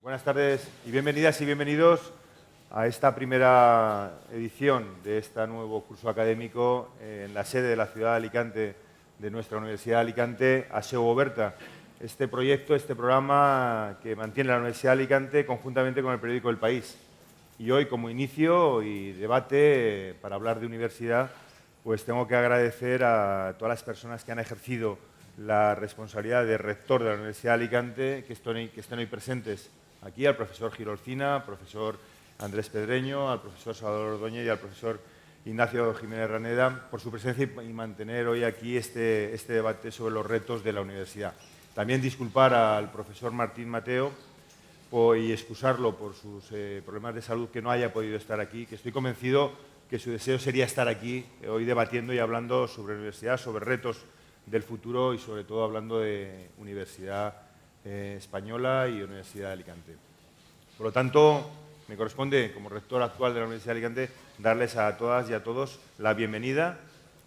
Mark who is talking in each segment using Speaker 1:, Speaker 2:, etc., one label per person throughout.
Speaker 1: Buenas tardes y bienvenidas y bienvenidos a esta primera edición de este nuevo curso académico en la sede de la ciudad de Alicante, de nuestra Universidad de Alicante, Aseo Oberta. Este proyecto, este programa que mantiene la Universidad de Alicante conjuntamente con el periódico El País. Y hoy, como inicio y debate para hablar de universidad, pues tengo que agradecer a todas las personas que han ejercido la responsabilidad de rector de la Universidad de Alicante, que estén hoy presentes aquí, al profesor Gil Olcina, al profesor Andrés Pedreño, al profesor Salvador Ordóñez y al profesor Ignacio Jiménez Raneda, por su presencia y mantener hoy aquí este debate sobre los retos de la universidad. También disculpar al profesor Martín Mateo y excusarlo por sus problemas de salud, que no haya podido estar aquí, que estoy convencido que su deseo sería estar aquí hoy debatiendo y hablando sobre la universidad, sobre retos del futuro y sobre todo hablando de universidad española y Universidad de Alicante. Por lo tanto, me corresponde, como rector actual de la Universidad de Alicante, darles a todas y a todos la bienvenida,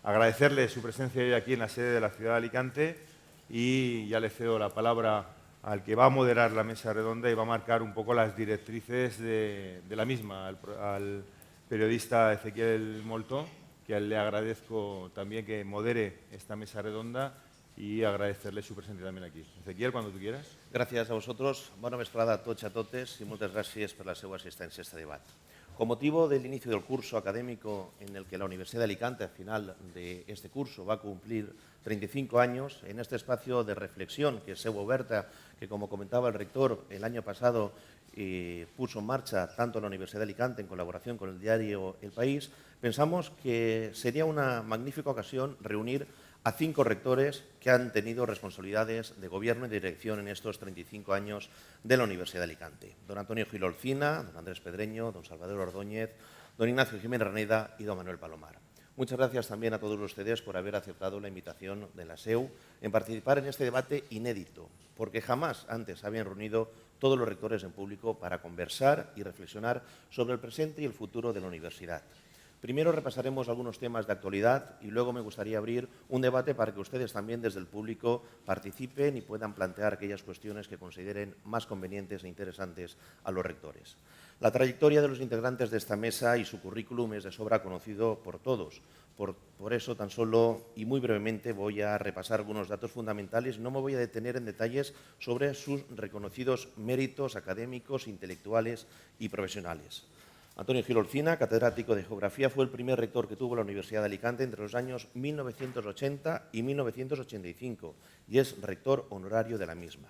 Speaker 1: agradecerles su presencia hoy aquí en la sede de la ciudad de Alicante y ya le cedo la palabra al que va a moderar la mesa redonda y va a marcar un poco las directrices de la misma, al periodista Ezequiel Moltó, que le agradezco también que modere esta mesa redonda y agradecerle su presencia también aquí. Ezequiel, cuando tú quieras.
Speaker 2: Gràcies a vosaltres, bona vesprada a tots i a totes i moltes gràcies per la seva assistència a este debat. Con motivo del inicio del curso académico en el que la Universidad de Alicante, al final de este curso, va a cumplir 35 años, en este espacio de reflexión que es Seu Oberta, que como comentaba el rector el año pasado puso en marcha tanto la Universidad de Alicante en colaboración con el diario El País, pensamos que sería una magnífica ocasión reunir a 5 rectores que han tenido responsabilidades de gobierno y de dirección en estos 35 años de la Universidad de Alicante. Don Antonio Gil Olcina, don Andrés Pedreño, don Salvador Ordóñez, don Ignacio Jiménez Raneda y don Manuel Palomar. Muchas gracias también a todos ustedes por haber aceptado la invitación de la SEU en participar en este debate inédito, porque jamás antes habían reunido todos los rectores en público para conversar y reflexionar sobre el presente y el futuro de la universidad. Primero repasaremos algunos temas de actualidad y luego me gustaría abrir un debate para que ustedes también desde el público participen y puedan plantear aquellas cuestiones que consideren más convenientes e interesantes a los rectores. La trayectoria de los integrantes de esta mesa y su currículum es de sobra conocido por todos. Por eso, tan solo y muy brevemente voy a repasar algunos datos fundamentales. No me voy a detener en detalles sobre sus reconocidos méritos académicos, intelectuales y profesionales. Antonio Gil Olcina, catedrático de Geografía, fue el primer rector que tuvo la Universidad de Alicante entre los años 1980 y 1985 y es rector honorario de la misma.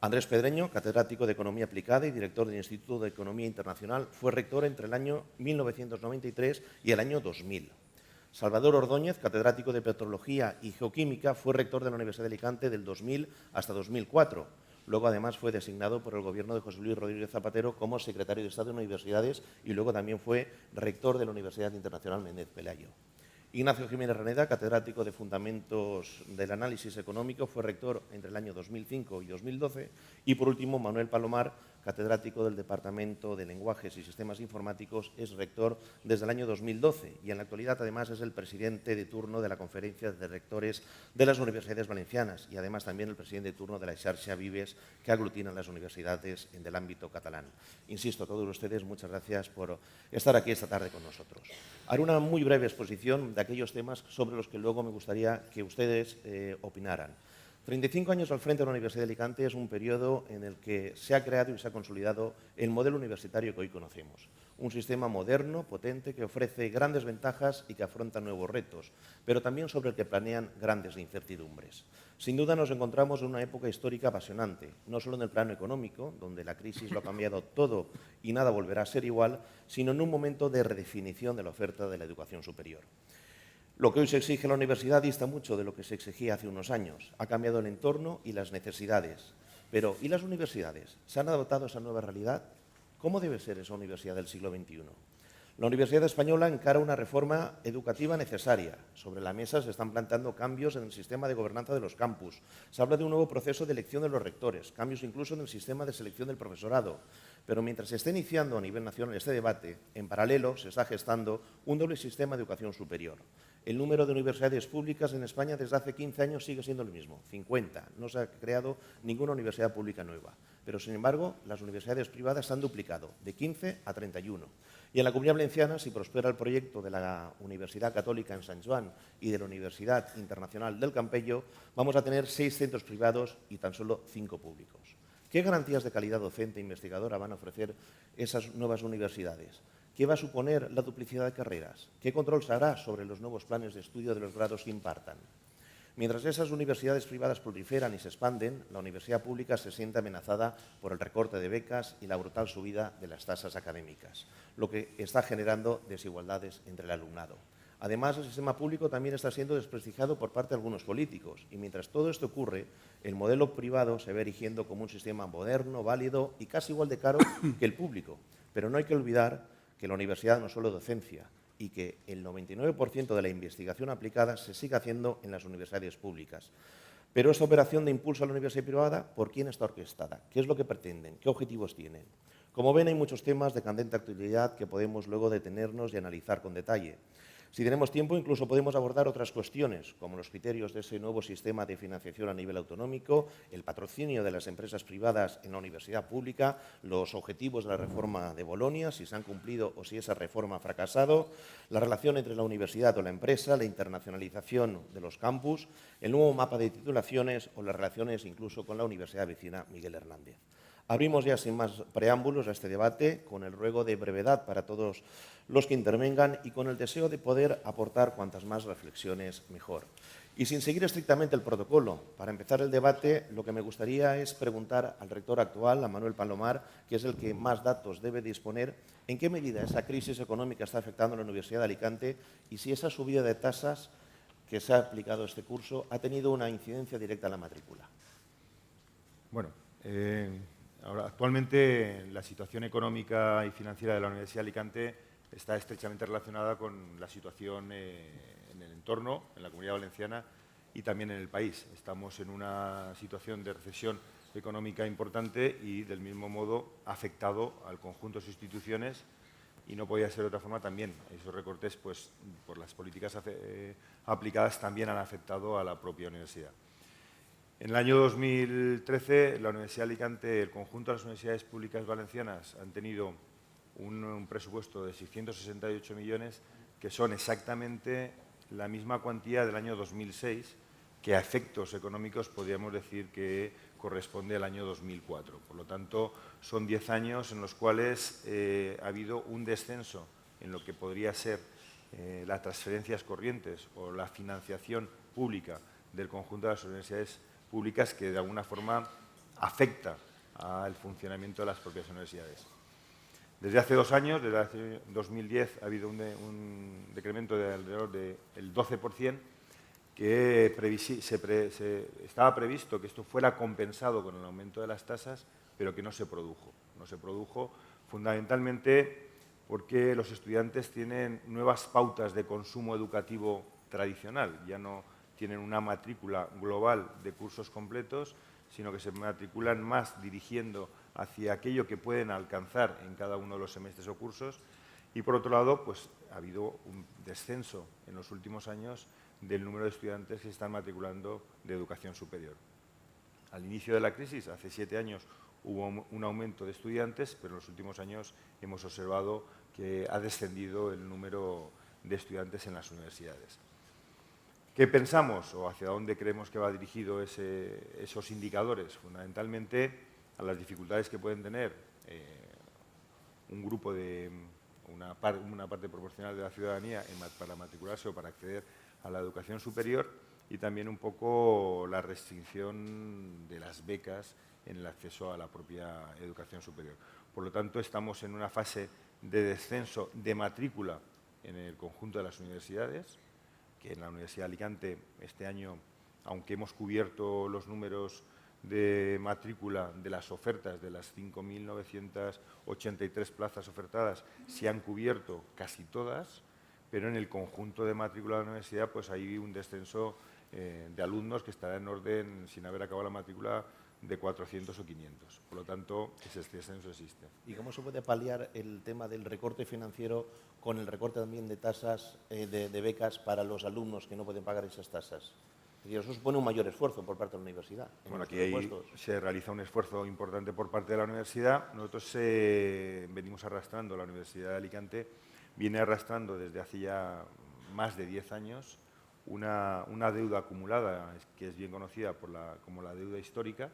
Speaker 2: Andrés Pedreño, catedrático de Economía Aplicada y director del Instituto de Economía Internacional, fue rector entre el año 1993 y el año 2000. Salvador Ordóñez, catedrático de Petrología y Geoquímica, fue rector de la Universidad de Alicante del 2000 hasta 2004. Luego, además, fue designado por el gobierno de José Luis Rodríguez Zapatero como secretario de Estado de Universidades y luego también fue rector de la Universidad Internacional Méndez Pelayo. Ignacio Jiménez Raneda, catedrático de Fundamentos del Análisis Económico, fue rector entre el año 2005 y 2012. Y, por último, Manuel Palomar, catedrático del Departamento de Lenguajes y Sistemas Informáticos, es rector desde el año 2012 y en la actualidad, además, es el presidente de turno de la Conferencia de Rectores de las Universidades Valencianas y, además, también el presidente de turno de la Xarxa Vives, que aglutina las universidades del ámbito catalán. Insisto, a todos ustedes, muchas gracias por estar aquí esta tarde con nosotros. Haré una muy breve exposición de aquellos temas sobre los que luego me gustaría que ustedes opinaran. 35 años al frente de la Universidad de Alicante es un periodo en el que se ha creado y se ha consolidado el modelo universitario que hoy conocemos. Un sistema moderno, potente, que ofrece grandes ventajas y que afronta nuevos retos, pero también sobre el que planean grandes incertidumbres. Sin duda nos encontramos en una época histórica apasionante, no solo en el plano económico, donde la crisis lo ha cambiado todo y nada volverá a ser igual, sino en un momento de redefinición de la oferta de la educación superior. Lo que hoy se exige en la universidad dista mucho de lo que se exigía hace unos años. Ha cambiado el entorno y las necesidades. Pero, ¿y las universidades? ¿Se han adaptado a esa nueva realidad? ¿Cómo debe ser esa universidad del siglo XXI? La Universidad Española encara una reforma educativa necesaria. Sobre la mesa se están planteando cambios en el sistema de gobernanza de los campus. Se habla de un nuevo proceso de elección de los rectores, cambios incluso en el sistema de selección del profesorado. Pero mientras se está iniciando a nivel nacional este debate, en paralelo se está gestando un doble sistema de educación superior. El número de universidades públicas en España desde hace 15 años sigue siendo el mismo, 50. No se ha creado ninguna universidad pública nueva. Pero, sin embargo, las universidades privadas se han duplicado, de 15 a 31. Y en la Comunidad Valenciana, si prospera el proyecto de la Universidad Católica en San Juan y de la Universidad Internacional del Campello, vamos a tener 6 centros privados y tan solo 5 públicos. ¿Qué garantías de calidad docente e investigadora van a ofrecer esas nuevas universidades? ¿Qué va a suponer la duplicidad de carreras? ¿Qué control se hará sobre los nuevos planes de estudio de los grados que impartan? Mientras esas universidades privadas proliferan y se expanden, la universidad pública se siente amenazada por el recorte de becas y la brutal subida de las tasas académicas, lo que está generando desigualdades entre el alumnado. Además, el sistema público también está siendo desprestigiado por parte de algunos políticos y mientras todo esto ocurre, el modelo privado se ve erigiendo como un sistema moderno, válido y casi igual de caro que el público. Pero no hay que olvidar que la universidad no es solo docencia y que el 99% de la investigación aplicada se sigue haciendo en las universidades públicas. Pero esta operación de impulso a la universidad privada, ¿por quién está orquestada? ¿Qué es lo que pretenden? ¿Qué objetivos tienen? Como ven, hay muchos temas de candente actualidad que podemos luego detenernos y analizar con detalle. Si tenemos tiempo, incluso podemos abordar otras cuestiones, como los criterios de ese nuevo sistema de financiación a nivel autonómico, el patrocinio de las empresas privadas en la universidad pública, los objetivos de la reforma de Bolonia, si se han cumplido o si esa reforma ha fracasado, la relación entre la universidad o la empresa, la internacionalización de los campus, el nuevo mapa de titulaciones o las relaciones incluso con la universidad vecina Miguel Hernández. Abrimos ya sin más preámbulos a este debate con el ruego de brevedad para todos los que intervengan y con el deseo de poder aportar cuantas más reflexiones mejor. Y sin seguir estrictamente el protocolo, para empezar el debate, lo que me gustaría es preguntar al rector actual, a Manuel Palomar, que es el que más datos debe disponer, en qué medida esa crisis económica está afectando a la Universidad de Alicante y si esa subida de tasas que se ha aplicado este curso ha tenido una incidencia directa en la matrícula.
Speaker 1: Bueno, ahora, actualmente la situación económica y financiera de la Universidad de Alicante está estrechamente relacionada con la situación en el entorno, en la Comunidad Valenciana y también en el país. Estamos en una situación de recesión económica importante y, del mismo modo, ha afectado al conjunto de sus instituciones y no podía ser de otra forma también. Esos recortes, pues, por las políticas aplicadas, también han afectado a la propia universidad. En el año 2013, la Universidad de Alicante, el conjunto de las universidades públicas valencianas han tenido un presupuesto de 668 millones, que son exactamente la misma cuantía del año 2006, que a efectos económicos podríamos decir que corresponde al año 2004. Por lo tanto, son 10 años en los cuales ha habido un descenso en lo que podría ser las transferencias corrientes o la financiación pública del conjunto de las universidades públicas que de alguna forma afecta al funcionamiento de las propias universidades. Desde hace 2 años, desde hace 2010, ha habido un decremento de alrededor del 12%, que estaba previsto que esto fuera compensado con el aumento de las tasas, pero que no se produjo. No se produjo fundamentalmente porque los estudiantes tienen nuevas pautas de consumo educativo tradicional, ya no tienen una matrícula global de cursos completos, sino que se matriculan más dirigiendo hacia aquello que pueden alcanzar en cada uno de los semestres o cursos. Y, por otro lado, pues, ha habido un descenso en los últimos años del número de estudiantes que se están matriculando de educación superior. Al inicio de la crisis, hace 7 años, hubo un aumento de estudiantes, pero en los últimos años hemos observado que ha descendido el número de estudiantes en las universidades. ¿Qué pensamos o hacia dónde creemos que va dirigido esos indicadores? Fundamentalmente a las dificultades que pueden tener un grupo de una parte proporcional de la ciudadanía para matricularse o para acceder a la educación superior y también un poco la restricción de las becas en el acceso a la propia educación superior. Por lo tanto, estamos en una fase de descenso de matrícula en el conjunto de las universidades, que en la Universidad de Alicante este año, aunque hemos cubierto los números de matrícula de las ofertas, de las 5.983 plazas ofertadas, se han cubierto casi todas, pero en el conjunto de matrícula de la universidad pues hay un descenso de alumnos que estará en orden, sin haber acabado la matrícula, de 400 o 500. Por lo tanto, ese descenso existe.
Speaker 2: ¿Y cómo se puede paliar el tema del recorte financiero con el recorte también de tasas, de becas para los alumnos que no pueden pagar esas tasas? Es decir, eso supone un mayor esfuerzo por parte de la universidad.
Speaker 1: Bueno, aquí se realiza un esfuerzo importante por parte de la universidad. Nosotros venimos arrastrando, la Universidad de Alicante viene arrastrando desde hace ya más de 10 años una deuda acumulada, que es bien conocida como la deuda histórica,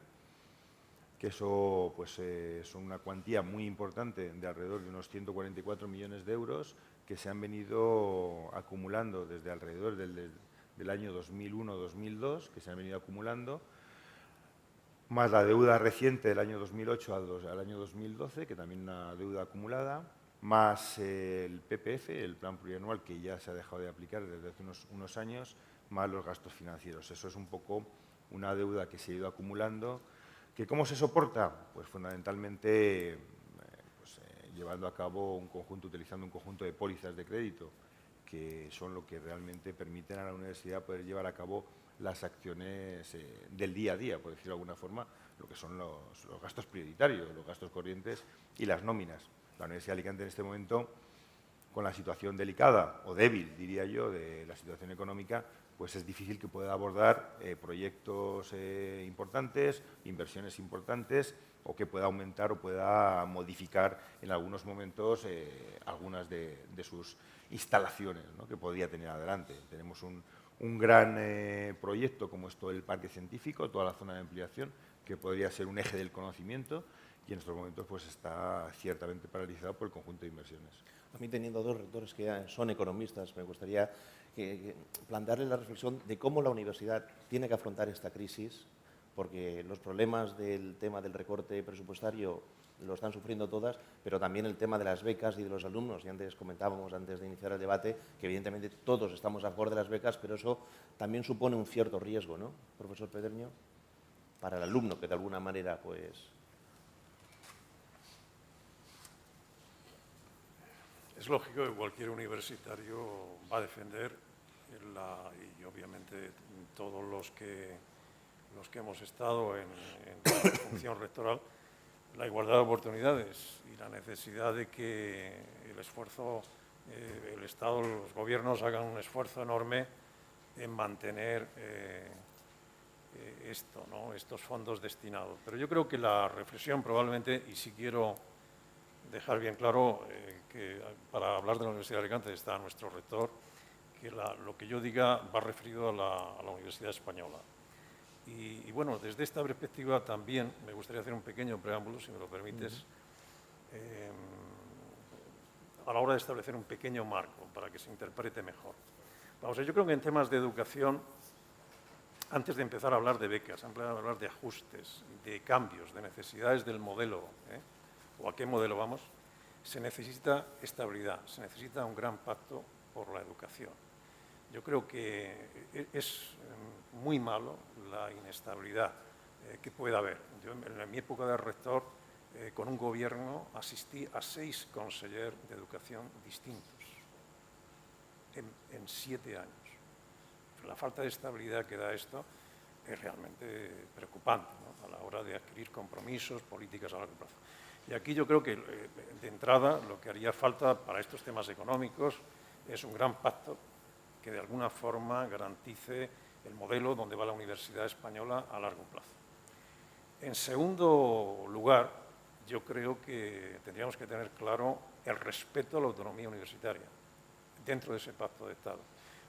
Speaker 1: que eso pues, es una cuantía muy importante de alrededor de unos 144 millones de euros que se han venido acumulando desde alrededor del año 2001-2002, que se han venido acumulando, más la deuda reciente del año 2008 al año 2012, que también una deuda acumulada, más el PPF, el plan plurianual, que ya se ha dejado de aplicar desde hace unos años, más los gastos financieros. Eso es un poco una deuda que se ha ido acumulando. ¿Que cómo se soporta? Pues fundamentalmente llevando a cabo utilizando un conjunto de pólizas de crédito, que son lo que realmente permiten a la universidad poder llevar a cabo las acciones del día a día, por decirlo de alguna forma, lo que son los gastos prioritarios, los gastos corrientes y las nóminas. La Universidad de Alicante en este momento, con la situación delicada o débil, diría yo, de la situación económica, pues es difícil que pueda abordar proyectos importantes, inversiones importantes, o que pueda aumentar o pueda modificar en algunos momentos algunas de sus instalaciones, ¿no?, que podría tener adelante. Tenemos un gran proyecto como es todo el parque científico, toda la zona de ampliación, que podría ser un eje del conocimiento, y en estos momentos pues está ciertamente paralizado por el conjunto de inversiones.
Speaker 2: A mí, teniendo dos rectores que son economistas, me gustaría plantearles la reflexión de cómo la universidad tiene que afrontar esta crisis, porque los problemas del tema del recorte presupuestario lo están sufriendo todas, pero también el tema de las becas y de los alumnos. Y antes comentábamos, antes de iniciar el debate, que evidentemente todos estamos a favor de las becas, pero eso también supone un cierto riesgo, ¿no, profesor Pedreño? Para el alumno, que de alguna manera, pues...
Speaker 3: Es lógico que cualquier universitario va a defender, y obviamente todos los que hemos estado en la función rectoral, la igualdad de oportunidades y la necesidad de que el esfuerzo, el Estado, los gobiernos hagan un esfuerzo enorme en mantener esto, ¿no?, estos fondos destinados. Pero yo creo que la reflexión probablemente, y si quiero dejar bien claro que para hablar de la Universidad de Alicante está nuestro rector, que lo que yo diga va referido a la Universidad Española. Y bueno, desde esta perspectiva también me gustaría hacer un pequeño preámbulo, si me lo permites, a la hora de establecer un pequeño marco para que se interprete mejor. Vamos, yo creo que en temas de educación, antes de empezar a hablar de becas, antes de hablar de ajustes, de cambios, de necesidades del modelo, o a qué modelo vamos, se necesita estabilidad, se necesita un gran pacto por la educación. Yo creo que es muy malo la inestabilidad que pueda haber. Yo, en mi época de rector, con un gobierno, asistí a 6 consellers de educación distintos en 7 años. La falta de estabilidad que da esto es realmente preocupante, ¿no?, a la hora de adquirir compromisos, políticas a largo plazo. Y aquí yo creo que, de entrada, lo que haría falta para estos temas económicos es un gran pacto que de alguna forma garantice el modelo donde va la Universidad Española a largo plazo. En segundo lugar, yo creo que tendríamos que tener claro el respeto a la autonomía universitaria dentro de ese pacto de Estado,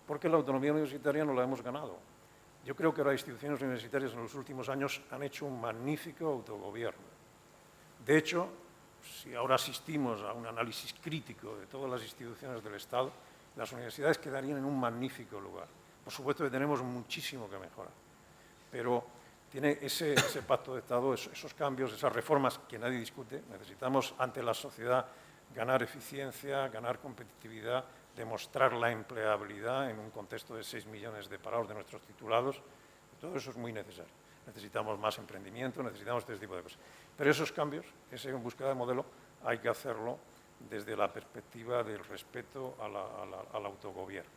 Speaker 3: porque la autonomía universitaria no la hemos ganado. Yo creo que las instituciones universitarias en los últimos años han hecho un magnífico autogobierno. De hecho, si ahora asistimos a un análisis crítico de todas las instituciones del Estado, las universidades quedarían en un magnífico lugar. Por supuesto que tenemos muchísimo que mejorar, pero tiene ese pacto de Estado, esos cambios, esas reformas que nadie discute. Necesitamos ante la sociedad ganar eficiencia, ganar competitividad, demostrar la empleabilidad en un contexto de 6 millones de parados de nuestros titulados. Todo eso es muy necesario. Necesitamos más emprendimiento, necesitamos este tipo de cosas. Pero esos cambios, en búsqueda de modelo, hay que hacerlo desde la perspectiva del respeto al autogobierno.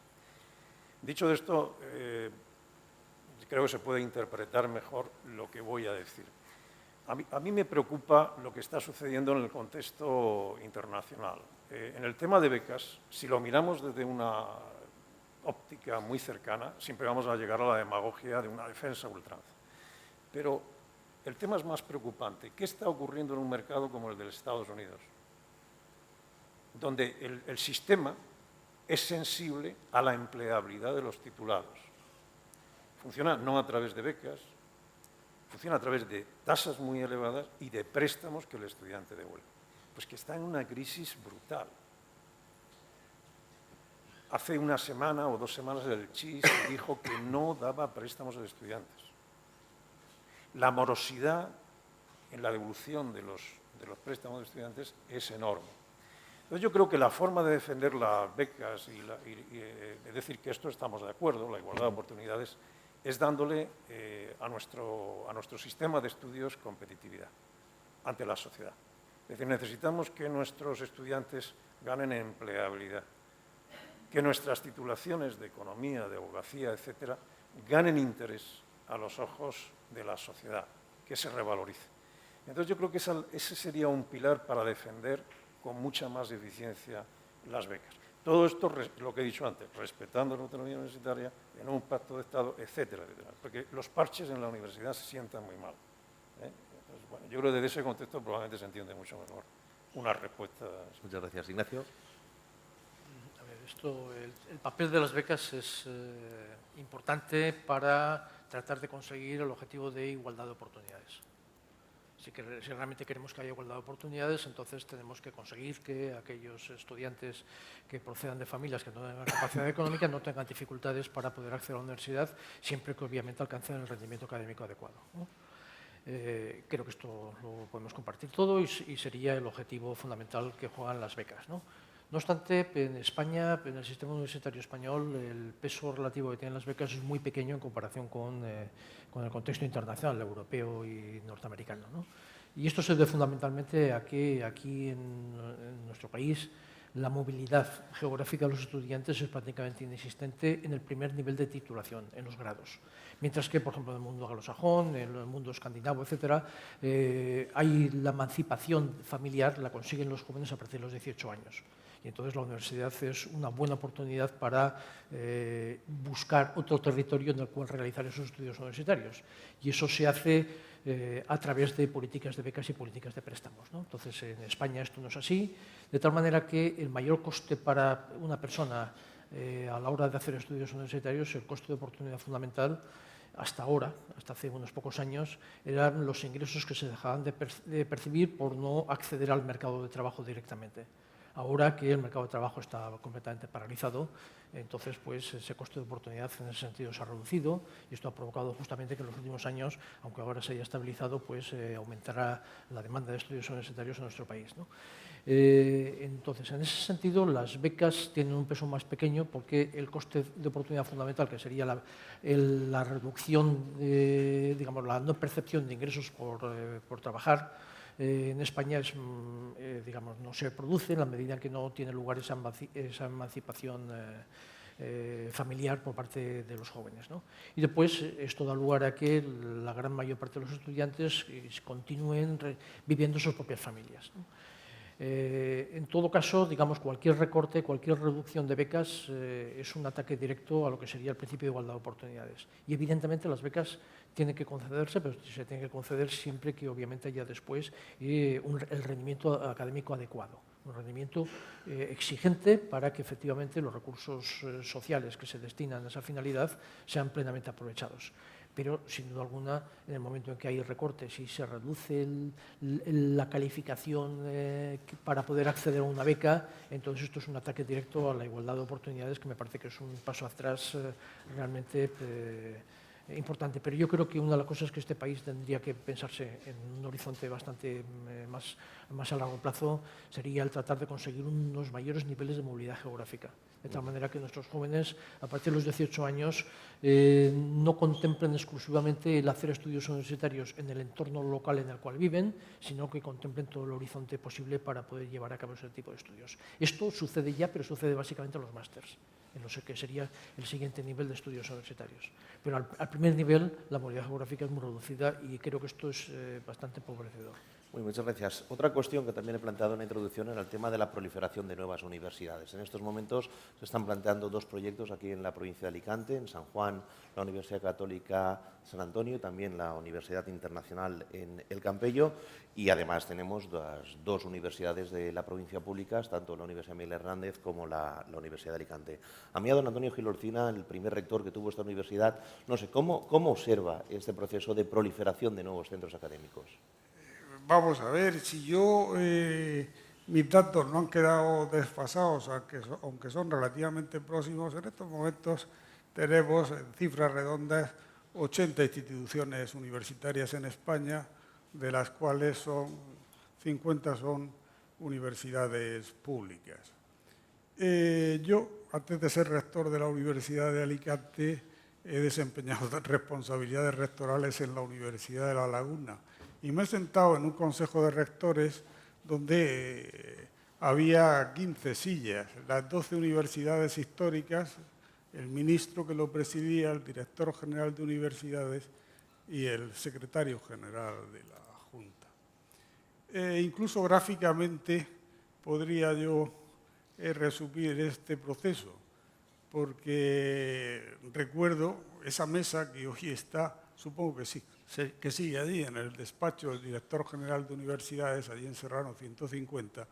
Speaker 3: Dicho esto, creo que se puede interpretar mejor lo que voy a decir. A mí me preocupa lo que está sucediendo en el contexto internacional. En el tema de becas, si lo miramos desde una óptica muy cercana, siempre vamos a llegar a la demagogia de una defensa a ultranza. Pero el tema es más preocupante. ¿Qué está ocurriendo en un mercado como el de los Estados Unidos? Donde el sistema es sensible a la empleabilidad de los titulados. Funciona no a través de becas, funciona a través de tasas muy elevadas y de préstamos que el estudiante devuelve. Pues que está en una crisis brutal. Hace una semana o 2 semanas el CHIS dijo que no daba préstamos a los estudiantes. La morosidad en la devolución de los préstamos de estudiantes es enorme. Entonces yo creo que la forma de defender las becas y de decir que esto estamos de acuerdo, la igualdad de oportunidades, es dándole a nuestro sistema de estudios competitividad ante la sociedad. Es decir, necesitamos que nuestros estudiantes ganen empleabilidad, que nuestras titulaciones de economía, de abogacía, etcétera, ganen interés a los ojos de la sociedad, que se revalorice. Entonces yo creo que ese sería un pilar para defender con mucha más eficiencia las becas. Todo esto, lo que he dicho antes, respetando la autonomía universitaria, en un pacto de Estado, etcétera, etcétera. Porque los parches en la universidad se sientan muy mal. Entonces, bueno, yo creo que desde ese contexto probablemente se entiende mucho mejor una respuesta.
Speaker 2: Muchas gracias. Ignacio.
Speaker 4: A ver, el papel de las becas es importante para tratar de conseguir el objetivo de igualdad de oportunidades. Si realmente queremos que haya igualdad de oportunidades, entonces tenemos que conseguir que aquellos estudiantes que procedan de familias que no tengan capacidad económica no tengan dificultades para poder acceder a la universidad, siempre que obviamente alcancen el rendimiento académico adecuado, ¿no? Creo que esto lo podemos compartir todo y sería el objetivo fundamental que juegan las becas, ¿no? No obstante, en España, en el sistema universitario español, el peso relativo que tienen las becas es muy pequeño en comparación con el contexto internacional, europeo y norteamericano, ¿no? Y esto se debe fundamentalmente a que aquí en nuestro país la movilidad geográfica de los estudiantes es prácticamente inexistente en el primer nivel de titulación, en los grados. Mientras que, por ejemplo, en el mundo anglosajón, en el mundo escandinavo, etcétera, hay la emancipación familiar, la consiguen los jóvenes a partir de los 18 años. Y entonces la universidad es una buena oportunidad para buscar otro territorio en el cual realizar esos estudios universitarios. Y eso se hace a través de políticas de becas y políticas de préstamos, ¿no? Entonces, en España esto no es así, de tal manera que el mayor coste para una persona a la hora de hacer estudios universitarios, el coste de oportunidad fundamental, hasta ahora, hasta hace unos pocos años, eran los ingresos que se dejaban de percibir por no acceder al mercado de trabajo directamente. Ahora que el mercado de trabajo está completamente paralizado, entonces pues ese coste de oportunidad en ese sentido se ha reducido y esto ha provocado justamente que en los últimos años, aunque ahora se haya estabilizado, pues aumentará la demanda de estudios universitarios en nuestro país, ¿no? Entonces, en ese sentido, las becas tienen un peso más pequeño porque el coste de oportunidad fundamental, que sería la reducción, digamos, la no percepción de ingresos por trabajar, en España digamos, no se produce en la medida en que no tiene lugar esa emancipación familiar por parte de los jóvenes, ¿no? Y después esto da lugar a que la gran mayor parte de los estudiantes continúen viviendo sus propias familias, ¿no? En todo caso, digamos, cualquier recorte, cualquier reducción de becas es un ataque directo a lo que sería el principio de igualdad de oportunidades. Y evidentemente las becas tienen que concederse, pero se tienen que conceder siempre que obviamente haya después el rendimiento académico adecuado, un rendimiento exigente para que efectivamente los recursos sociales que se destinan a esa finalidad sean plenamente aprovechados. Pero, sin duda alguna, en el momento en que hay recortes y se reduce la calificación para poder acceder a una beca, entonces esto es un ataque directo a la igualdad de oportunidades, que me parece que es un paso atrás realmente importante. Pero yo creo que una de las cosas que este país tendría que pensarse en un horizonte bastante Más a largo plazo sería el tratar de conseguir unos mayores niveles de movilidad geográfica, de tal manera que nuestros jóvenes, a partir de los 18 años, no contemplen exclusivamente el hacer estudios universitarios en el entorno local en el cual viven, sino que contemplen todo el horizonte posible para poder llevar a cabo ese tipo de estudios. Esto sucede ya, pero sucede básicamente en los másters, en lo que sería el siguiente nivel de estudios universitarios. Pero al primer nivel la movilidad geográfica es muy reducida y creo que esto es bastante empobrecedor.
Speaker 2: Muchas gracias. Otra cuestión que también he planteado en la introducción era el tema de la proliferación de nuevas universidades. En estos momentos se están planteando dos proyectos aquí en la provincia de Alicante, en San Juan, la Universidad Católica San Antonio y también la Universidad Internacional en El Campello. Y además tenemos las dos universidades de la provincia públicas, tanto la Universidad Miguel Hernández como la Universidad de Alicante. A mí, a don Antonio Gil Orcina, el primer rector que tuvo esta universidad, no sé, ¿cómo observa este proceso de proliferación de nuevos centros académicos?
Speaker 5: Vamos a ver, si mis datos no han quedado desfasados, aunque son relativamente próximos, en estos momentos tenemos en cifras redondas 80 instituciones universitarias en España, de las cuales 50 son universidades públicas. Yo, antes de ser rector de la Universidad de Alicante, he desempeñado responsabilidades rectorales en la Universidad de La Laguna, y me he sentado en un consejo de rectores donde había 15 sillas, las 12 universidades históricas, el ministro que lo presidía, el director general de universidades y el secretario general de la Junta. Incluso gráficamente podría yo resumir este proceso, porque recuerdo esa mesa que hoy está, supongo que sí, que sigue allí en el despacho del director general de universidades, allí en Serrano 150,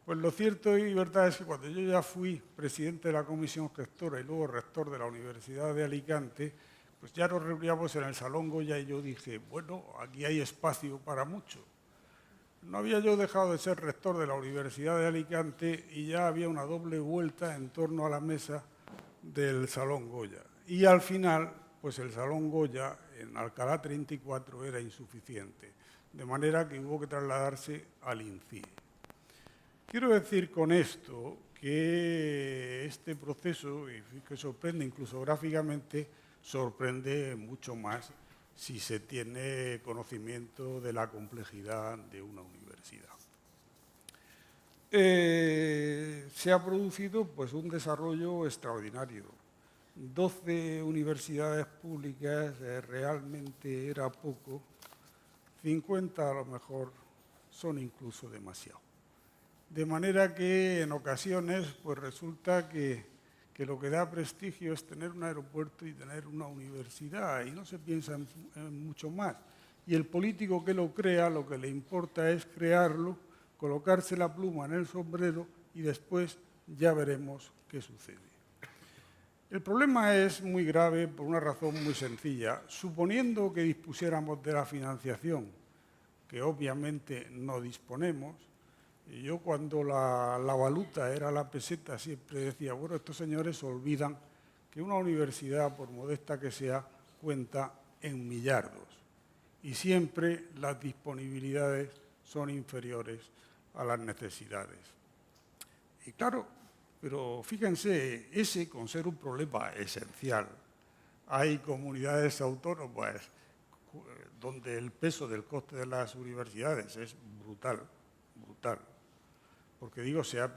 Speaker 5: pues lo cierto y verdad es que cuando yo ya fui presidente de la comisión gestora y luego rector de la Universidad de Alicante, pues ya nos reuníamos en el Salón Goya y yo dije, bueno, aquí hay espacio para mucho. No había yo dejado de ser rector de la Universidad de Alicante y ya había una doble vuelta en torno a la mesa del Salón Goya. Y al final, pues el Salón Goya en Alcalá 34 era insuficiente, de manera que hubo que trasladarse al INCIE. Quiero decir con esto que este proceso, y que sorprende incluso gráficamente, sorprende mucho más si se tiene conocimiento de la complejidad de una universidad. Se ha producido pues, un desarrollo extraordinario. 12 universidades públicas realmente era poco, 50 a lo mejor son incluso demasiado. De manera que en ocasiones pues resulta que lo que da prestigio es tener un aeropuerto y tener una universidad y no se piensa en mucho más. Y el político que lo crea lo que le importa es crearlo, colocarse la pluma en el sombrero y después ya veremos qué sucede. El problema es muy grave por una razón muy sencilla. Suponiendo que dispusiéramos de la financiación, que obviamente no disponemos, y yo cuando la valuta era la peseta siempre decía, bueno, estos señores olvidan que una universidad, por modesta que sea, cuenta en millardos y siempre las disponibilidades son inferiores a las necesidades. Y claro, pero fíjense, ese con ser un problema esencial. Hay comunidades autónomas donde el peso del coste de las universidades es brutal, brutal. Porque digo, se ha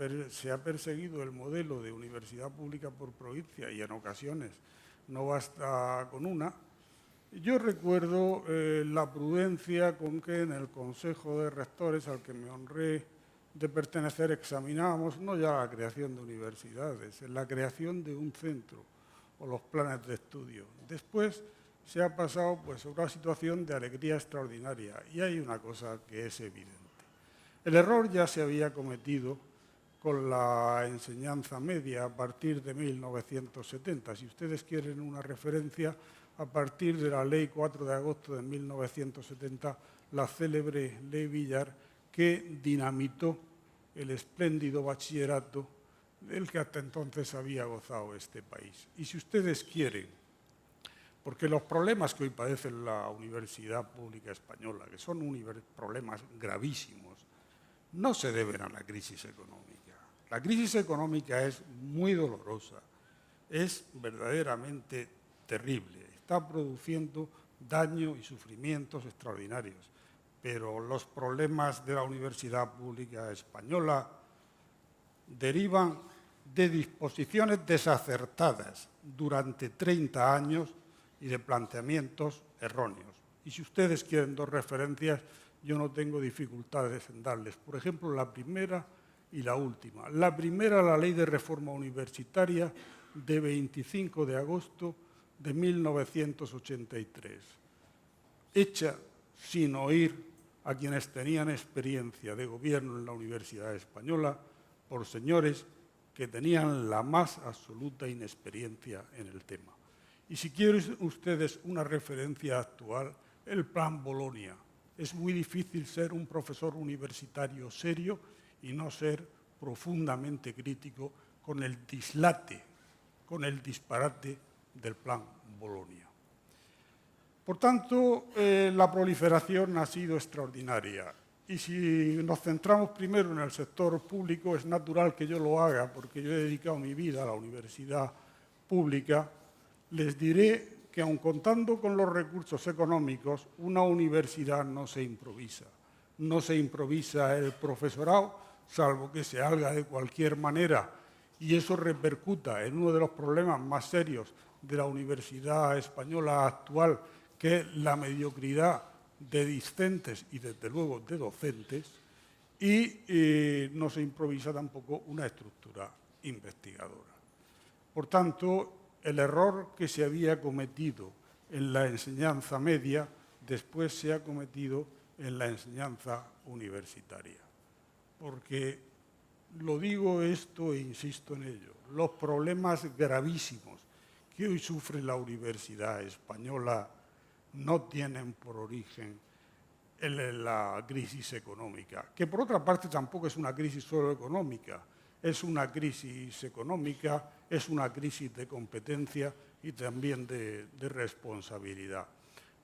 Speaker 5: perseguido el modelo de universidad pública por provincia y en ocasiones no basta con una. Yo recuerdo la prudencia con que en el Consejo de Rectores, al que me honré de pertenecer, examinábamos no ya la creación de universidades, la creación de un centro o los planes de estudio. Después se ha pasado pues, a una situación de alegría extraordinaria y hay una cosa que es evidente. El error ya se había cometido con la enseñanza media a partir de 1970. Si ustedes quieren una referencia, a partir de la Ley 4 de agosto de 1970, la célebre Ley Villar, que dinamitó el espléndido bachillerato del que hasta entonces había gozado este país. Y si ustedes quieren, porque los problemas que hoy padece la universidad pública española, que son problemas gravísimos, no se deben a la crisis económica. La crisis económica es muy dolorosa, es verdaderamente terrible, está produciendo daño y sufrimientos extraordinarios, pero los problemas de la universidad pública española derivan de disposiciones desacertadas durante 30 años y de planteamientos erróneos. Y si ustedes quieren dos referencias, yo no tengo dificultades en darles. Por ejemplo, la primera y la última. La primera, la Ley de Reforma Universitaria de 25 de agosto de 1983, hecha sin oír a quienes tenían experiencia de gobierno en la Universidad Española por señores que tenían la más absoluta inexperiencia en el tema. Y si quieren ustedes una referencia actual, el Plan Bolonia. Es muy difícil ser un profesor universitario serio y no ser profundamente crítico con el dislate, con el disparate del Plan Bolonia. Por tanto, la proliferación ha sido extraordinaria. Y si nos centramos primero en el sector público, es natural que yo lo haga, porque yo he dedicado mi vida a la universidad pública. Les diré que, aun contando con los recursos económicos, una universidad no se improvisa. No se improvisa el profesorado, salvo que se haga de cualquier manera, y eso repercuta en uno de los problemas más serios de la universidad española actual, que es la mediocridad de discentes y, desde luego, de docentes, y no se improvisa tampoco una estructura investigadora. Por tanto, el error que se había cometido en la enseñanza media, después se ha cometido en la enseñanza universitaria. Porque lo digo esto e insisto en ello, los problemas gravísimos que hoy sufre la universidad española no tienen por origen la crisis económica, que por otra parte tampoco es una crisis solo económica, es una crisis económica, es una crisis de competencia y también de responsabilidad.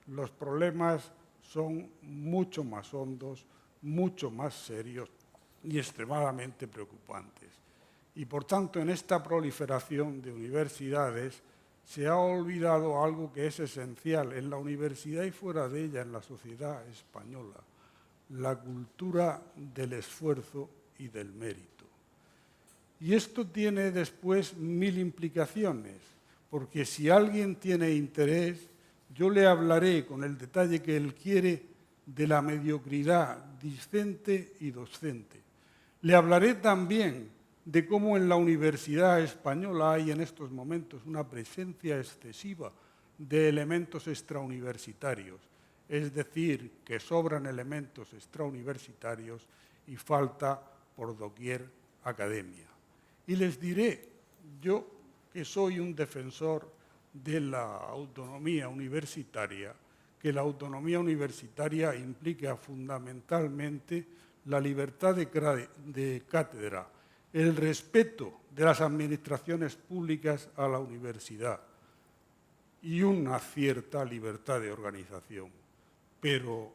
Speaker 5: Los problemas son mucho más hondos, mucho más serios y extremadamente preocupantes. Y por tanto, en esta proliferación de universidades se ha olvidado algo que es esencial en la universidad y fuera de ella, en la sociedad española, la cultura del esfuerzo y del mérito. Y esto tiene después 1000 implicaciones, porque si alguien tiene interés, yo le hablaré con el detalle que él quiere de la mediocridad discente y docente. Le hablaré también de cómo en la universidad española hay en estos momentos una presencia excesiva de elementos extrauniversitarios, es decir, que sobran elementos extrauniversitarios y falta por doquier academia. Y les diré, yo que soy un defensor de la autonomía universitaria, que la autonomía universitaria implica fundamentalmente la libertad de cátedra, el respeto de las administraciones públicas a la universidad y una cierta libertad de organización. Pero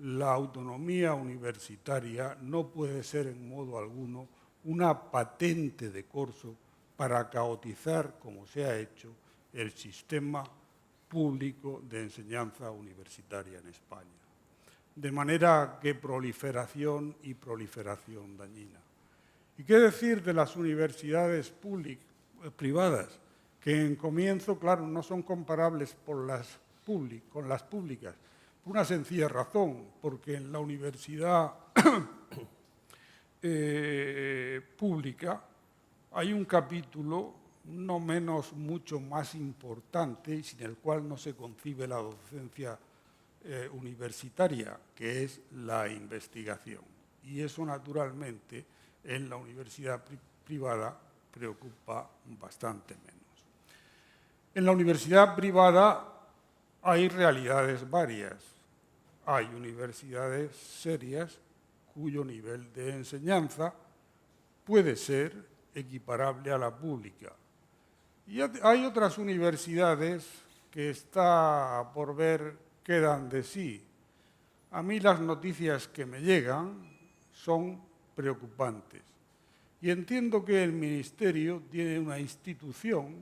Speaker 5: la autonomía universitaria no puede ser en modo alguno una patente de corso para caotizar, como se ha hecho, el sistema público de enseñanza universitaria en España. De manera que proliferación y proliferación dañina. ¿Y qué decir de las universidades privadas, que en comienzo, claro, no son comparables con las públicas, por una sencilla razón, porque en la universidad pública hay un capítulo no menos, mucho más importante, sin el cual no se concibe la docencia universitaria, que es la investigación. Y eso, naturalmente, en la universidad privada preocupa bastante menos. En la universidad privada hay realidades varias. Hay universidades serias cuyo nivel de enseñanza puede ser equiparable a la pública. Y hay otras universidades que está por ver qué dan de sí. A mí las noticias que me llegan son preocupantes. Y entiendo que el Ministerio tiene una institución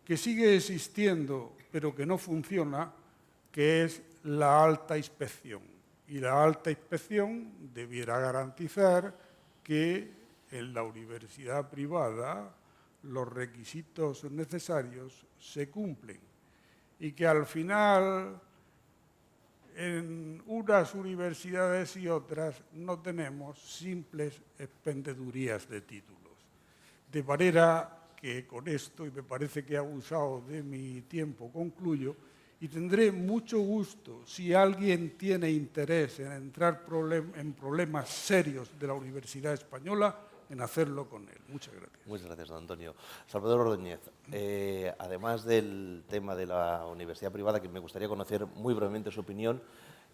Speaker 5: que sigue existiendo, pero que no funciona, que es la alta inspección. Y la alta inspección debiera garantizar que en la universidad privada los requisitos necesarios se cumplen y que al final en unas universidades y otras no tenemos simples expendedurías de títulos. De manera que con esto, y me parece que he abusado de mi tiempo, concluyo, y tendré mucho gusto, si alguien tiene interés en entrar en problemas serios de la Universidad Española, en hacerlo con él. Muchas gracias.
Speaker 2: Muchas gracias, don Antonio. Salvador Ordóñez, además del tema de la universidad privada, que me gustaría conocer muy brevemente su opinión,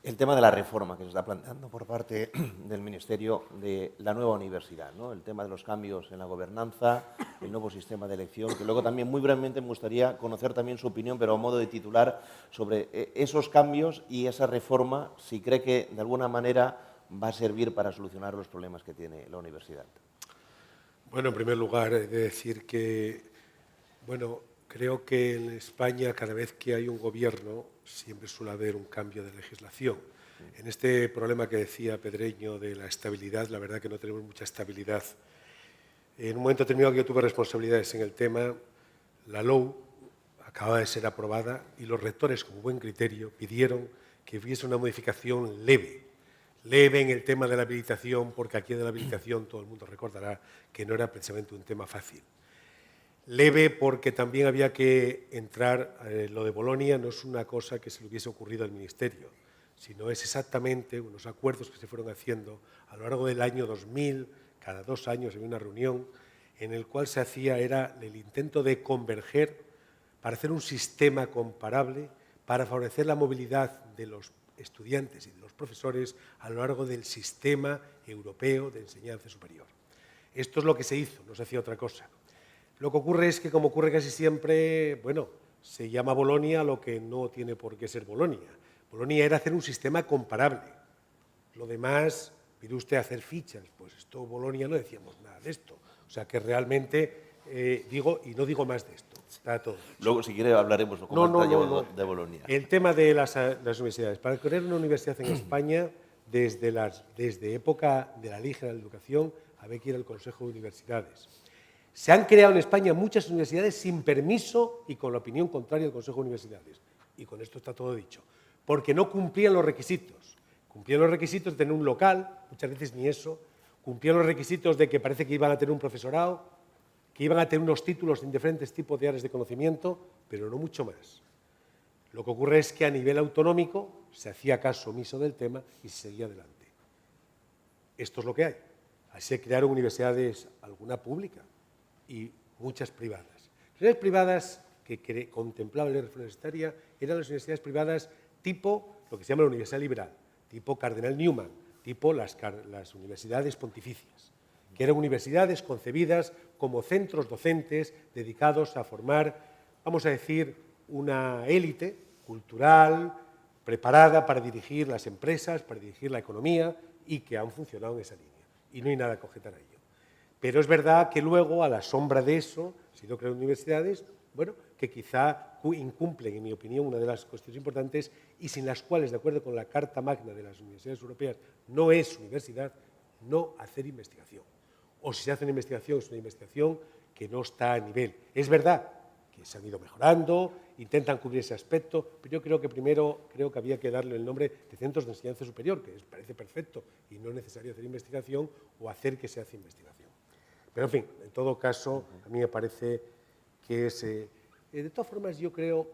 Speaker 2: el tema de la reforma que se está planteando por parte del Ministerio de la nueva universidad, ¿no? El tema de los cambios en la gobernanza, el nuevo sistema de elección, que luego también muy brevemente me gustaría conocer también su opinión, pero a modo de titular, sobre esos cambios y esa reforma, si cree que de alguna manera va a servir para solucionar los problemas que tiene la universidad.
Speaker 6: Bueno, en primer lugar, he de decir que, bueno, creo que en España cada vez que hay un gobierno siempre suele haber un cambio de legislación. En este problema que decía Pedreño de la estabilidad, la verdad que no tenemos mucha estabilidad. En un momento determinado que yo tuve responsabilidades en el tema, la LOU acababa de ser aprobada y los rectores, con buen criterio, pidieron que hubiese una modificación leve en el tema de la habilitación, porque aquí de la habilitación todo el mundo recordará que no era precisamente un tema fácil. Leve porque también había que entrar, lo de Bolonia no es una cosa que se le hubiese ocurrido al Ministerio, sino es exactamente unos acuerdos que se fueron haciendo a lo largo del año 2000, cada 2 años había una reunión en el cual se hacía, era el intento de converger para hacer un sistema comparable, para favorecer la movilidad de los estudiantes y de los profesores a lo largo del sistema europeo de enseñanza superior. Esto es lo que se hizo, no se hacía otra cosa. Lo que ocurre es que, como ocurre casi siempre, bueno, se llama Bolonia lo que no tiene por qué ser Bolonia. Bolonia era hacer un sistema comparable. Lo demás, pide usted hacer fichas, pues esto Bolonia no decíamos nada de esto. O sea que realmente digo, y no digo más de esto. Está todo dicho.
Speaker 2: Luego, si quiere, hablaremos de Bolonia.
Speaker 6: El tema de las universidades. Para crear una universidad en España, desde época de la Ley General de Educación, había que ir al Consejo de Universidades. Se han creado en España muchas universidades sin permiso y con la opinión contraria del Consejo de Universidades. Y con esto está todo dicho. Porque no cumplían los requisitos. Cumplían los requisitos de tener un local, muchas veces ni eso. Cumplían los requisitos de que parece que iban a tener un profesorado, que iban a tener unos títulos en diferentes tipos de áreas de conocimiento, pero no mucho más. Lo que ocurre es que a nivel autonómico se hacía caso omiso del tema y se seguía adelante. Esto es lo que hay. Así se crearon universidades, alguna pública y muchas privadas. Las universidades privadas que contemplaba la ley universitaria eran las universidades privadas tipo lo que se llama la Universidad Liberal, tipo Cardenal Newman, tipo las universidades pontificias, que eran universidades concebidas como centros docentes dedicados a formar, vamos a decir, una élite cultural preparada para dirigir las empresas, para dirigir la economía y que han funcionado en esa línea. Y no hay nada que objetar a ello. Pero es verdad que luego, a la sombra de eso, se han ido creando universidades, bueno, que quizá incumplen, en mi opinión, una de las cuestiones importantes y sin las cuales, de acuerdo con la Carta Magna de las Universidades Europeas, no es universidad, no hacer investigación. O si se hace una investigación, es una investigación que no está a nivel. Es verdad que se han ido mejorando, intentan cubrir ese aspecto, pero yo creo que primero había que darle el nombre de centros de enseñanza superior, que parece perfecto y no es necesario hacer investigación o hacer que se hace investigación. Pero, en fin, en todo caso, a mí me parece que es... de todas formas, yo creo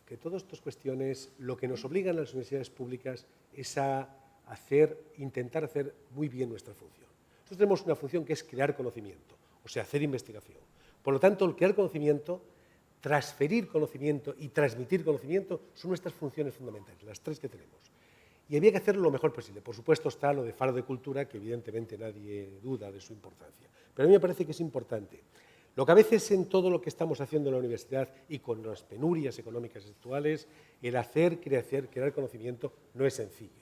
Speaker 6: que todas estas cuestiones lo que nos obligan a las universidades públicas es a intentar hacer muy bien nuestra función. Nosotros tenemos una función que es crear conocimiento, o sea, hacer investigación. Por lo tanto, el crear conocimiento, transferir conocimiento y transmitir conocimiento son nuestras funciones fundamentales, las 3 que tenemos. Y había que hacerlo lo mejor posible. Por supuesto está lo de Faro de Cultura, que evidentemente nadie duda de su importancia. Pero a mí me parece que es importante. Lo que a veces en todo lo que estamos haciendo en la universidad y con las penurias económicas actuales, el crear conocimiento no es sencillo.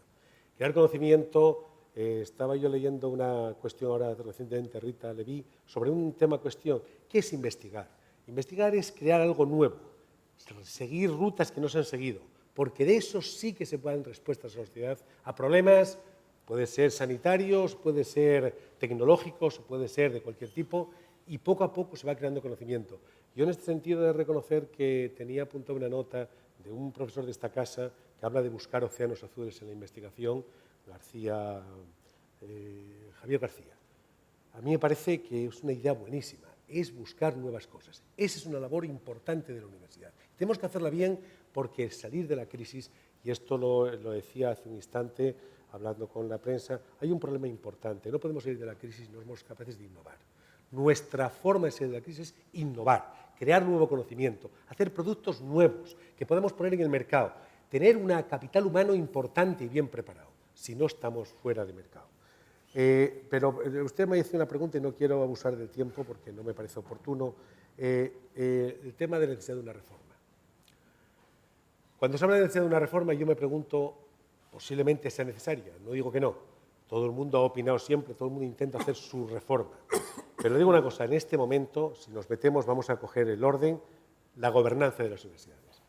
Speaker 6: Crear conocimiento Estaba yo leyendo una cuestión ahora recientemente, Rita Leví, sobre un tema cuestión. ¿Qué es investigar? Investigar es crear algo nuevo, seguir rutas que no se han seguido, porque de eso sí que se pueden dar respuestas a la sociedad, a problemas, puede ser sanitarios, puede ser tecnológicos, puede ser de cualquier tipo, y poco a poco se va creando conocimiento. Yo en este sentido he de reconocer que tenía apuntada una nota de un profesor de esta casa que habla de buscar océanos azules en la investigación, Javier García. A mí me parece que es una idea buenísima, es buscar nuevas cosas. Esa es una labor importante de la universidad. Tenemos que hacerla bien porque salir de la crisis, y esto lo decía hace un instante hablando con la prensa, hay un problema importante. No podemos salir de la crisis si no somos capaces de innovar. Nuestra forma de salir de la crisis es innovar, crear nuevo conocimiento, hacer productos nuevos que podamos poner en el mercado, tener una capital humano importante y bien preparado, si no estamos fuera de mercado. Pero usted me hizo una pregunta y no quiero abusar del tiempo porque no me parece oportuno. El tema de la necesidad de una reforma. Cuando se habla de la necesidad de una reforma, yo me pregunto, posiblemente sea necesaria, no digo que no. Todo el mundo ha opinado siempre, todo el mundo intenta hacer su reforma. Pero digo una cosa, en este momento, si nos metemos, vamos a coger el orden, la gobernanza de las universidades.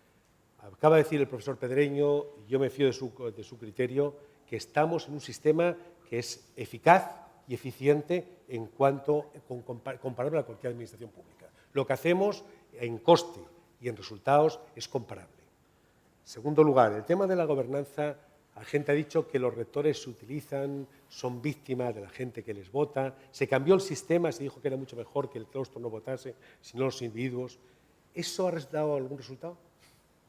Speaker 6: Acaba de decir el profesor Pedreño, y yo me fío de su criterio, que estamos en un sistema que es eficaz y eficiente en cuanto comparable a cualquier administración pública. Lo que hacemos en coste y en resultados es comparable. En segundo lugar, el tema de la gobernanza, la gente ha dicho que los rectores se utilizan, son víctimas de la gente que les vota, se cambió el sistema, se dijo que era mucho mejor que el claustro no votase, sino los individuos. ¿Eso ha dado algún resultado?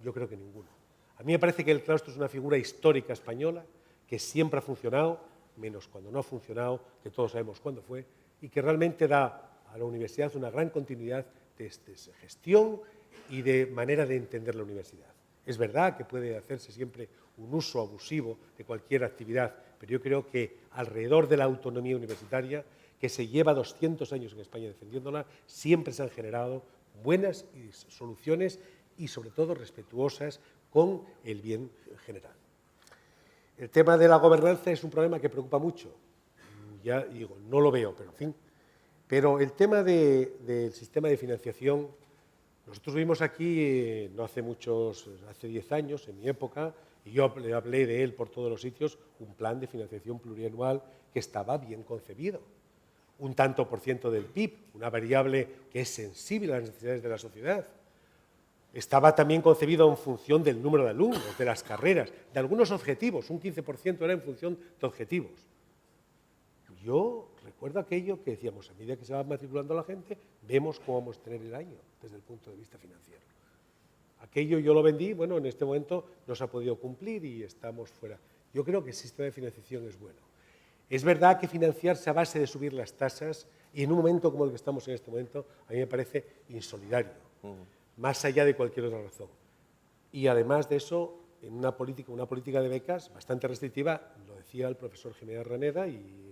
Speaker 6: Yo creo que ninguno. A mí me parece que el claustro es una figura histórica española, que siempre ha funcionado, menos cuando no ha funcionado, que todos sabemos cuándo fue, y que realmente da a la universidad una gran continuidad de gestión y de manera de entender la universidad. Es verdad que puede hacerse siempre un uso abusivo de cualquier actividad, pero yo creo que alrededor de la autonomía universitaria, que se lleva 200 años en España defendiéndola, siempre se han generado buenas soluciones y sobre todo respetuosas con el bien general. El tema de la gobernanza es un problema que preocupa mucho. Ya digo, no lo veo, pero en fin. Pero el tema del sistema de financiación, nosotros vimos aquí, no hace muchos, hace 10 años, en mi época, y yo le hablé de él por todos los sitios, un plan de financiación plurianual que estaba bien concebido. Un tanto por ciento del PIB, una variable que es sensible a las necesidades de la sociedad. Estaba también concebido en función del número de alumnos, de las carreras, de algunos objetivos, un 15% era en función de objetivos. Yo recuerdo aquello que decíamos, a medida que se va matriculando la gente, vemos cómo vamos a tener el año desde el punto de vista financiero. Aquello yo lo vendí, bueno, en este momento no se ha podido cumplir y estamos fuera. Yo creo que el sistema de financiación es bueno. Es verdad que financiarse a base de subir las tasas, y en un momento como el que estamos en este momento, a mí me parece insolidario, más allá de cualquier otra razón. Y además de eso, en una política de becas bastante restrictiva, lo decía el profesor Jiménez Raneda, y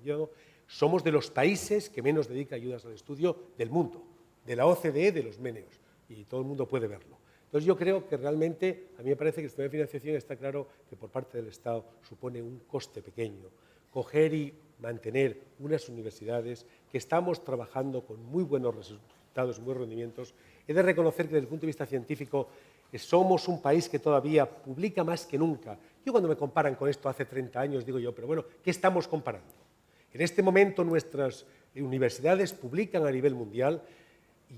Speaker 6: yo, somos de los países que menos dedica ayudas al estudio del mundo, de la OCDE, de los MENEOS, y todo el mundo puede verlo. Entonces yo creo que realmente, a mí me parece que el sistema de financiación está claro que por parte del Estado supone un coste pequeño. Coger y mantener unas universidades que estamos trabajando con muy buenos resultados, muy buenos rendimientos. He de reconocer que desde el punto de vista científico somos un país que todavía publica más que nunca. Yo cuando me comparan con esto hace 30 años digo yo, pero bueno, ¿qué estamos comparando? En este momento nuestras universidades publican a nivel mundial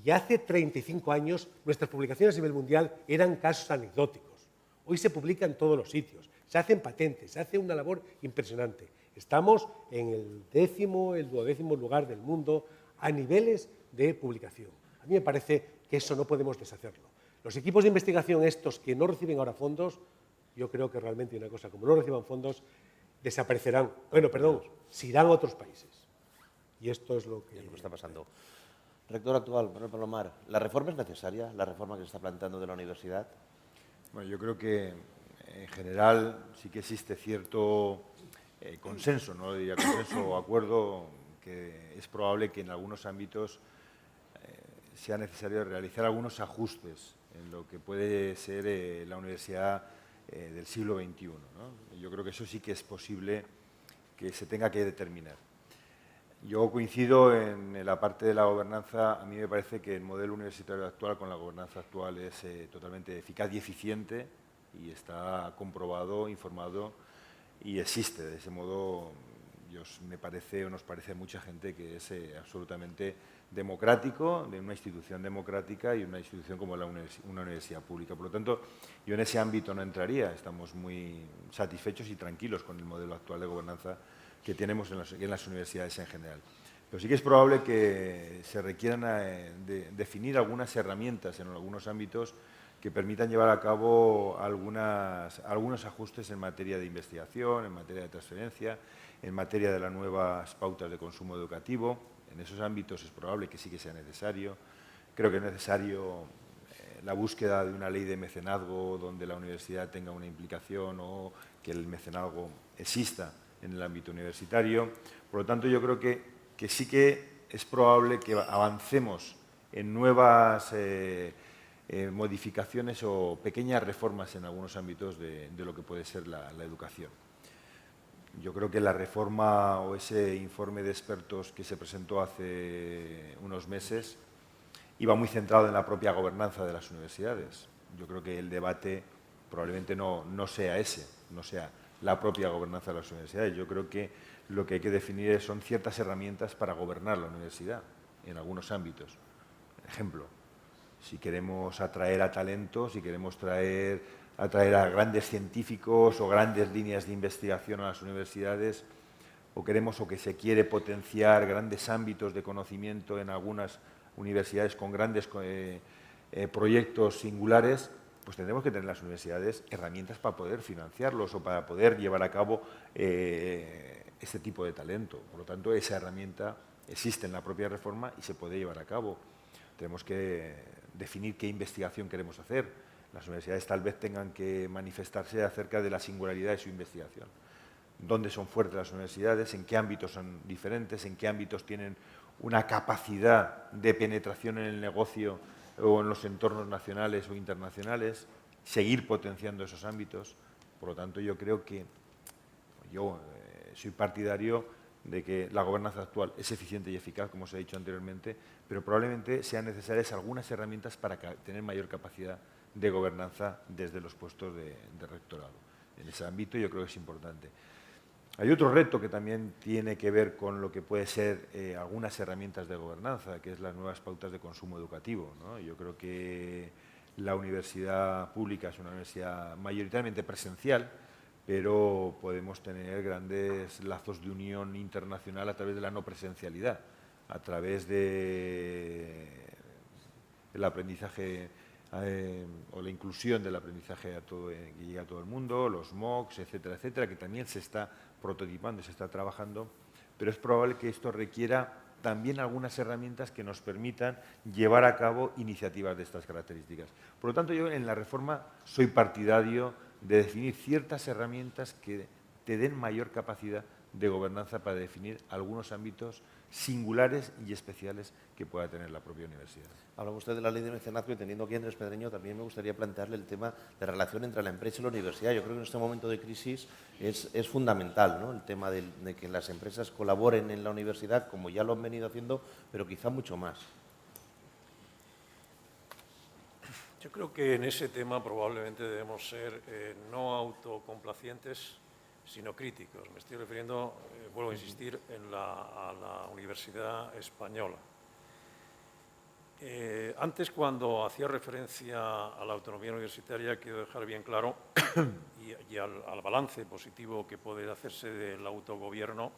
Speaker 6: y hace 35 años nuestras publicaciones a nivel mundial eran casos anecdóticos. Hoy se publica en todos los sitios, se hacen patentes, se hace una labor impresionante. Estamos en el 10º, el 12º lugar del mundo a niveles de publicación. A mí me parece que eso no podemos deshacerlo. Los equipos de investigación estos que no reciben ahora fondos, yo creo que realmente hay una cosa, como no reciban fondos, desaparecerán. Bueno, perdón, se irán a otros países. Y esto es lo que
Speaker 2: está pasando. Rector actual, Manuel Palomar, ¿la reforma es necesaria, la reforma que se está planteando de la universidad?
Speaker 1: Bueno, yo creo que en general sí que existe cierto consenso, no diría consenso o acuerdo, que es probable que en algunos ámbitos sea necesario realizar algunos ajustes en lo que puede ser la universidad del siglo XXI, ¿no? Yo creo que eso sí que es posible que se tenga que determinar. Yo coincido en la parte de la gobernanza. A mí me parece que el modelo universitario actual, con la gobernanza actual, es totalmente eficaz y eficiente, y está comprobado, informado y existe. De ese modo, me parece, o nos parece a mucha gente, que es absolutamente democrático, de una institución democrática y una institución como una universidad pública. Por lo tanto, yo en ese ámbito no entraría. Estamos muy satisfechos y tranquilos con el modelo actual de gobernanza que tenemos en las universidades en general. Pero sí que es probable que se requieran definir algunas herramientas en algunos ámbitos que permitan llevar a cabo algunos ajustes en materia de investigación, en materia de transferencia, en materia de las nuevas pautas de consumo educativo. En esos ámbitos es probable que sí que sea necesario. Creo que es necesario la búsqueda de una ley de mecenazgo donde la universidad tenga una implicación, o que el mecenazgo exista en el ámbito universitario. Por lo tanto, yo creo que sí que es probable que avancemos en nuevas modificaciones o pequeñas reformas en algunos ámbitos de lo que puede ser la educación. Yo creo que la reforma o ese informe de expertos que se presentó hace unos meses iba muy centrado en la propia gobernanza de las universidades. Yo creo que el debate probablemente no sea ese, no sea la propia gobernanza de las universidades. Yo creo que lo que hay que definir son ciertas herramientas para gobernar la universidad en algunos ámbitos. Ejemplo, si queremos atraer a talentos, si queremos atraer a grandes científicos o grandes líneas de investigación a las universidades, o que se quiere potenciar grandes ámbitos de conocimiento en algunas universidades con grandes proyectos singulares, pues tendremos que tener en las universidades herramientas para poder financiarlos o para poder llevar a cabo este tipo de talento. Por lo tanto, esa herramienta existe en la propia reforma y se puede llevar a cabo. Tenemos que definir qué investigación queremos hacer. Las universidades tal vez tengan que manifestarse acerca de la singularidad de su investigación. ¿Dónde son fuertes las universidades? ¿En qué ámbitos son diferentes? ¿En qué ámbitos tienen una capacidad de penetración en el negocio o en los entornos nacionales o internacionales? Seguir potenciando esos ámbitos. Por lo tanto, yo creo que soy partidario de que la gobernanza actual es eficiente y eficaz, como se ha dicho anteriormente, pero probablemente sean necesarias algunas herramientas para tener mayor capacidad de gobernanza desde los puestos de rectorado. En ese ámbito yo creo que es importante. Hay otro reto que también tiene que ver con lo que puede ser algunas herramientas de gobernanza, que es las nuevas pautas de consumo educativo, ¿no? Yo creo que la universidad pública es una universidad mayoritariamente presencial, pero podemos tener grandes lazos de unión internacional a través de la no presencialidad, a través del aprendizaje o la inclusión del aprendizaje que llega a todo el mundo, los MOOCs, etcétera, etcétera, que también se está prototipando, se está trabajando, pero es probable que esto requiera también algunas herramientas que nos permitan llevar a cabo iniciativas de estas características. Por lo tanto, yo en la reforma soy partidario de definir ciertas herramientas que te den mayor capacidad de gobernanza para definir algunos ámbitos singulares y especiales que pueda tener la propia universidad.
Speaker 2: Hablaba usted de la ley de mecenazgo y teniendo aquí a Andrés Pedreño, también me gustaría plantearle el tema de relación entre la empresa y la universidad. Yo creo que en este momento de crisis es fundamental, ¿no?, el tema de que las empresas colaboren en la universidad, como ya lo han venido haciendo, pero quizá mucho más.
Speaker 3: Yo creo que en ese tema probablemente debemos ser no autocomplacientes, sino críticos. Me estoy refiriendo, vuelvo a insistir, a la Universidad Española. Antes, cuando hacía referencia a la autonomía universitaria, quiero dejar bien claro, y al balance positivo que puede hacerse del autogobierno,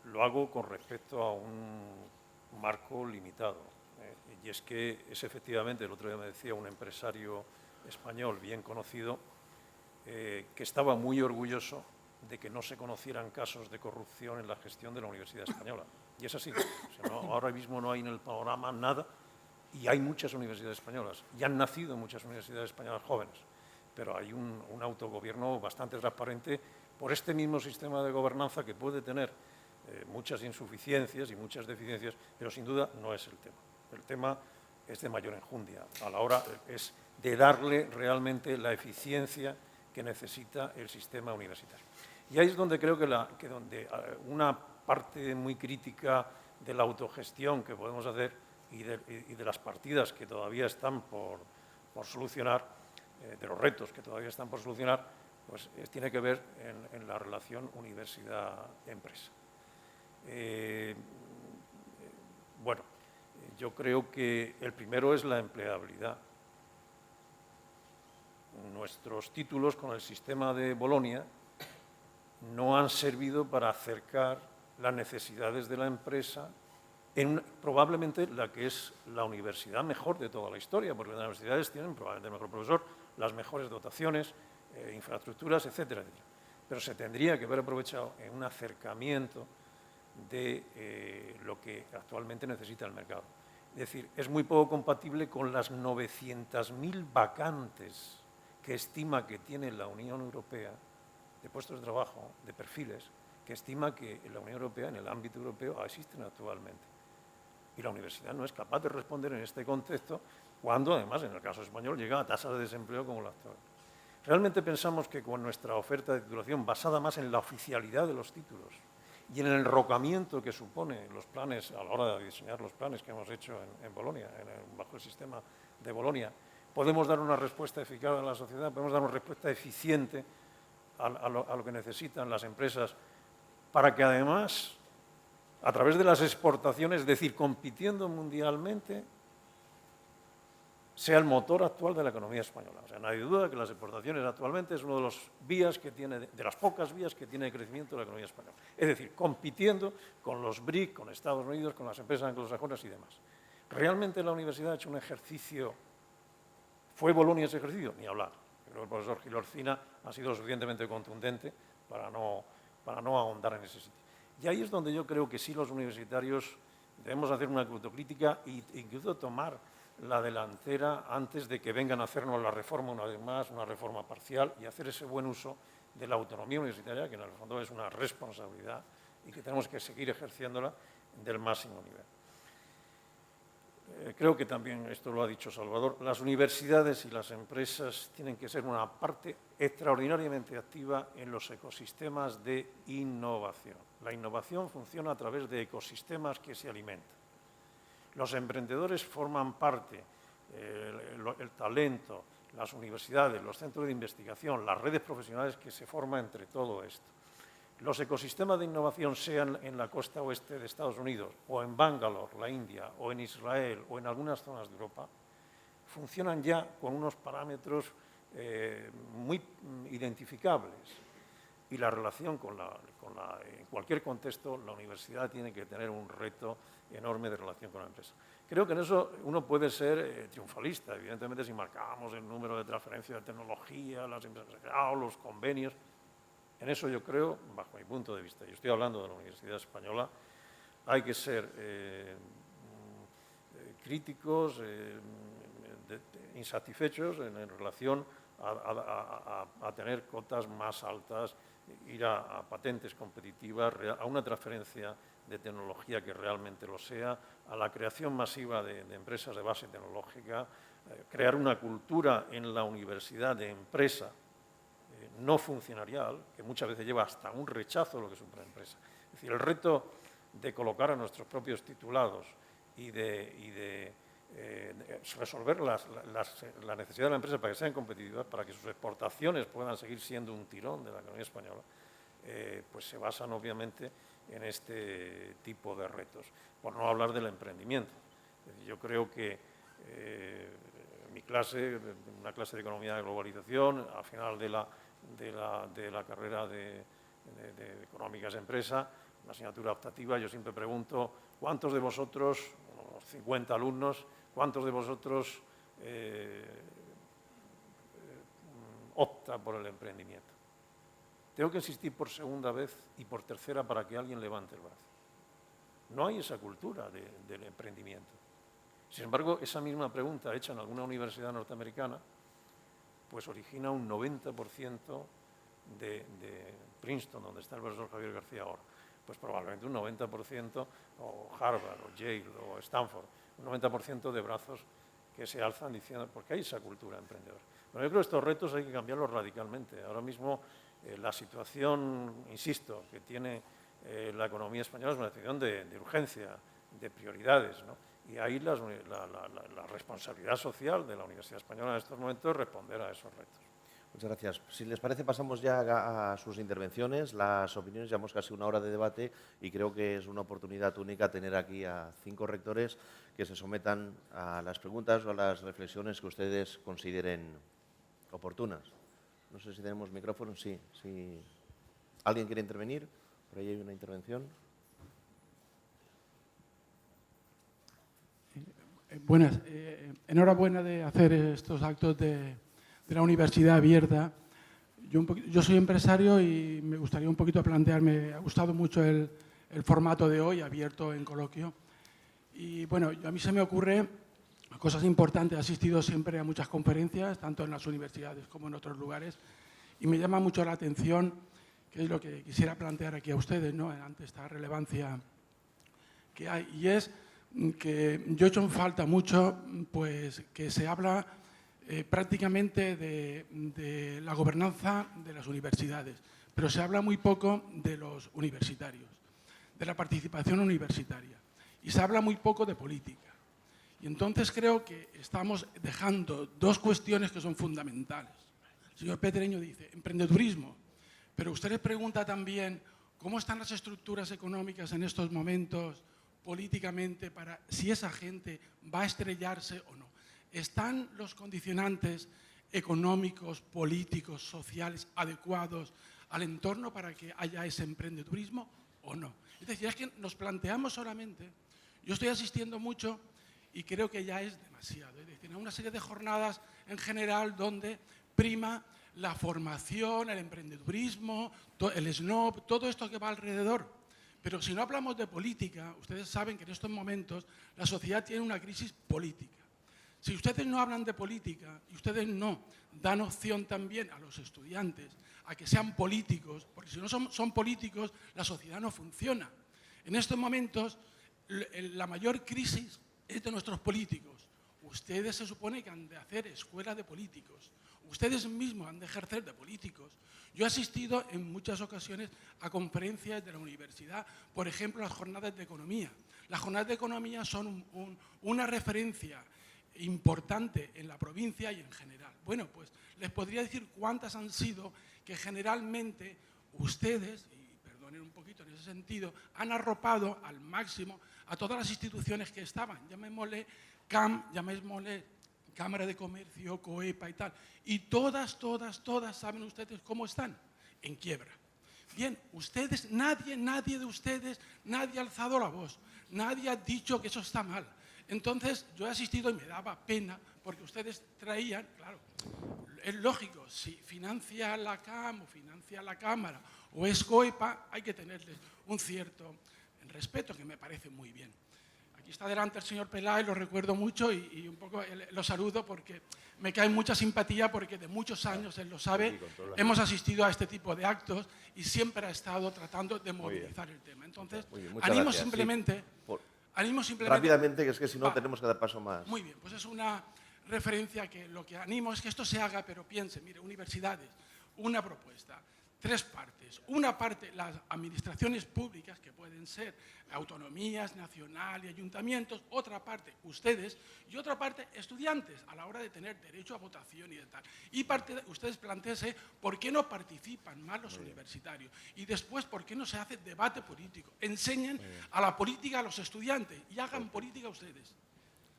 Speaker 3: lo hago con respecto a un marco limitado. Y es que es efectivamente, el otro día me decía un empresario español bien conocido, que estaba muy orgulloso de que no se conocieran casos de corrupción en la gestión de la Universidad Española. Y es así. O sea, ahora mismo no hay en el panorama nada, y hay muchas universidades españolas, y han nacido muchas universidades españolas jóvenes, pero hay un autogobierno bastante transparente por este mismo sistema de gobernanza que puede tener muchas insuficiencias y muchas deficiencias, pero sin duda no es el tema. El tema es de mayor enjundia, a la hora es de darle realmente la eficiencia que necesita el sistema universitario. Y ahí es donde creo que una parte muy crítica de la autogestión que podemos hacer y de las partidas que todavía están por solucionar, de los retos que todavía están por solucionar, pues tiene que ver en la relación universidad-empresa. Bueno, yo creo que el primero es la empleabilidad. Nuestros títulos con el sistema de Bolonia no han servido para acercar las necesidades de la empresa en probablemente la que es la universidad mejor de toda la historia, porque las universidades tienen probablemente el mejor profesor, las mejores dotaciones, infraestructuras, etcétera, etcétera. Pero se tendría que haber aprovechado en un acercamiento de lo que actualmente necesita el mercado. Es decir, es muy poco compatible con las 900.000 vacantes que estima que tiene la Unión Europea de puestos de trabajo, de perfiles, que estima que en la Unión Europea, en el ámbito europeo, existen actualmente. Y la universidad no es capaz de responder en este contexto cuando, además, en el caso español, llega a tasas de desempleo como la actual. Realmente pensamos que con nuestra oferta de titulación, basada más en la oficialidad de los títulos y en el enrocamiento que supone los planes, a la hora de diseñar los planes que hemos hecho en Bolonia, bajo el sistema de Bolonia, podemos dar una respuesta eficaz a la sociedad, podemos dar una respuesta eficiente a lo que necesitan las empresas para que además, a través de las exportaciones, es decir, compitiendo mundialmente, sea el motor actual de la economía española. O sea, no hay duda que las exportaciones actualmente es una de las vías que tiene, de las pocas vías que tiene de crecimiento de la economía española. Es decir, compitiendo con los BRIC, con Estados Unidos, con las empresas anglosajonas y demás. ¿Realmente la universidad ha hecho un ejercicio? ¿Fue Bolonia ese ejercicio? Ni hablar. Creo que el profesor Gil Orcina ha sido lo suficientemente contundente para no ahondar en ese sitio. Y ahí es donde yo creo que sí los universitarios debemos hacer una autocrítica e incluso tomar la delantera antes de que vengan a hacernos la reforma una vez más, una reforma parcial, y hacer ese buen uso de la autonomía universitaria, que en el fondo es una responsabilidad y que tenemos que seguir ejerciéndola del máximo nivel. Creo que también, esto lo ha dicho Salvador, las universidades y las empresas tienen que ser una parte extraordinariamente activa en los ecosistemas de innovación. La innovación funciona a través de ecosistemas que se alimentan. Los emprendedores forman parte, el talento, las universidades, los centros de investigación, las redes profesionales que se forman entre todo esto. Los ecosistemas de innovación, sean en la costa oeste de Estados Unidos, o en Bangalore, la India, o en Israel, o en algunas zonas de Europa, funcionan ya con unos parámetros muy identificables. Y la relación en cualquier contexto, la universidad tiene que tener un reto enorme de relación con la empresa. Creo que en eso uno puede ser triunfalista, evidentemente, si marcamos el número de transferencias de tecnología, las empresas, los convenios. En eso yo creo, bajo mi punto de vista, yo estoy hablando de la Universidad Española, hay que ser críticos, insatisfechos en relación a tener cotas más altas, ir a patentes competitivas, a una transferencia de tecnología que realmente lo sea, a la creación masiva de empresas de base tecnológica, crear una cultura en la universidad de empresa no funcionarial, que muchas veces lleva hasta un rechazo de lo que supone la empresa. Es decir, el reto de colocar a nuestros propios titulados y de resolver la necesidad de la empresa para que sean competitivas, para que sus exportaciones puedan seguir siendo un tirón de la economía española, pues se basan obviamente en este tipo de retos, por no hablar del emprendimiento. Es decir, yo creo que mi clase, una clase de economía de globalización, al final de la carrera de económicas empresa, una asignatura optativa, yo siempre pregunto, ¿cuántos de vosotros, unos 50 alumnos, cuántos de vosotros opta por el emprendimiento? Tengo que insistir por segunda vez y por tercera para que alguien levante el brazo. No hay esa cultura del emprendimiento. Sin embargo, esa misma pregunta hecha en alguna universidad norteamericana pues origina un 90% de Princeton, donde está el profesor Javier García ahora, pues probablemente un 90%, o Harvard, o Yale, o Stanford, un 90% de brazos que se alzan diciendo, porque hay esa cultura emprendedora. Pero yo creo que estos retos hay que cambiarlos radicalmente. Ahora mismo La situación, insisto, que tiene la economía española es una situación de urgencia, de prioridades, ¿no? Y ahí la responsabilidad social de la Universidad Española en estos momentos es responder a esos retos.
Speaker 2: Muchas gracias. Si les parece, pasamos ya a sus intervenciones, las opiniones. Llevamos casi una hora de debate y creo que es una oportunidad única tener aquí a 5 rectores que se sometan a las preguntas o a las reflexiones que ustedes consideren oportunas. No sé si tenemos micrófono. Sí. ¿Alguien quiere intervenir? Por ahí hay una intervención.
Speaker 7: Buenas. Enhorabuena de hacer estos actos de la universidad abierta. Yo soy empresario y me gustaría un poquito plantearme, me ha gustado mucho el formato de hoy, abierto en coloquio. Y bueno, a mí se me ocurre cosas importantes. He asistido siempre a muchas conferencias, tanto en las universidades como en otros lugares, y me llama mucho la atención, que es lo que quisiera plantear aquí a ustedes, ¿no?, ante esta relevancia que hay, y es que yo he hecho en falta mucho, pues, que se habla prácticamente de la gobernanza de las universidades, pero se habla muy poco de los universitarios, de la participación universitaria, y se habla muy poco de política. Y entonces creo que estamos dejando dos cuestiones que son fundamentales. El señor Pedreño dice emprendedurismo, pero usted le pregunta también cómo están las estructuras económicas en estos momentos políticamente para si esa gente va a estrellarse o no. ¿Están los condicionantes económicos, políticos, sociales adecuados al entorno para que haya ese emprendedurismo o no? Es decir, es que nos planteamos solamente, yo estoy asistiendo mucho y creo que ya es demasiado, es decir, a una serie de jornadas en general donde prima la formación, el emprendedurismo, el snob, todo esto que va alrededor. Pero si no hablamos de política, ustedes saben que en estos momentos la sociedad tiene una crisis política. Si ustedes no hablan de política y ustedes no dan opción también a los estudiantes a que sean políticos, porque si no son políticos, la sociedad no funciona. En estos momentos, la mayor crisis es de nuestros políticos. Ustedes se supone que han de hacer escuela de políticos. Ustedes mismos han de ejercer de políticos. Yo he asistido en muchas ocasiones a conferencias de la universidad, por ejemplo, las jornadas de economía. Las jornadas de economía son una referencia importante en la provincia y en general. Bueno, pues les podría decir cuántas han sido que generalmente ustedes, y perdonen un poquito en ese sentido, han arropado al máximo a todas las instituciones que estaban. Llamémosle CAM, llamémosle Cámara de Comercio, COEPA y tal. Y todas saben ustedes cómo están, en quiebra. Bien, ustedes, nadie de ustedes, nadie ha alzado la voz, nadie ha dicho que eso está mal. Entonces, yo he asistido y me daba pena porque ustedes traían, claro, es lógico, si financia la CAM o financia la Cámara o es COEPA, hay que tenerles un cierto respeto, que me parece muy bien. Aquí está delante el señor Peláez, lo recuerdo mucho y un poco lo saludo porque me cae mucha simpatía porque de muchos años, él lo sabe, hemos asistido a este tipo de actos y siempre ha estado tratando de movilizar el tema. Entonces, animo simplemente...
Speaker 2: Rápidamente, que es que si no tenemos que dar paso más.
Speaker 7: Muy bien, pues es una referencia que lo que animo es que esto se haga, pero piensen, mire, universidades, una propuesta, 3 partes. Una parte, las administraciones públicas, que pueden ser autonomías, nacional y ayuntamientos, otra parte, ustedes, y otra parte, estudiantes, a la hora de tener derecho a votación y de tal. Y parte, ustedes plantéense por qué no participan más los universitarios y después por qué no se hace debate político. Enseñen a la política a los estudiantes y hagan política ustedes.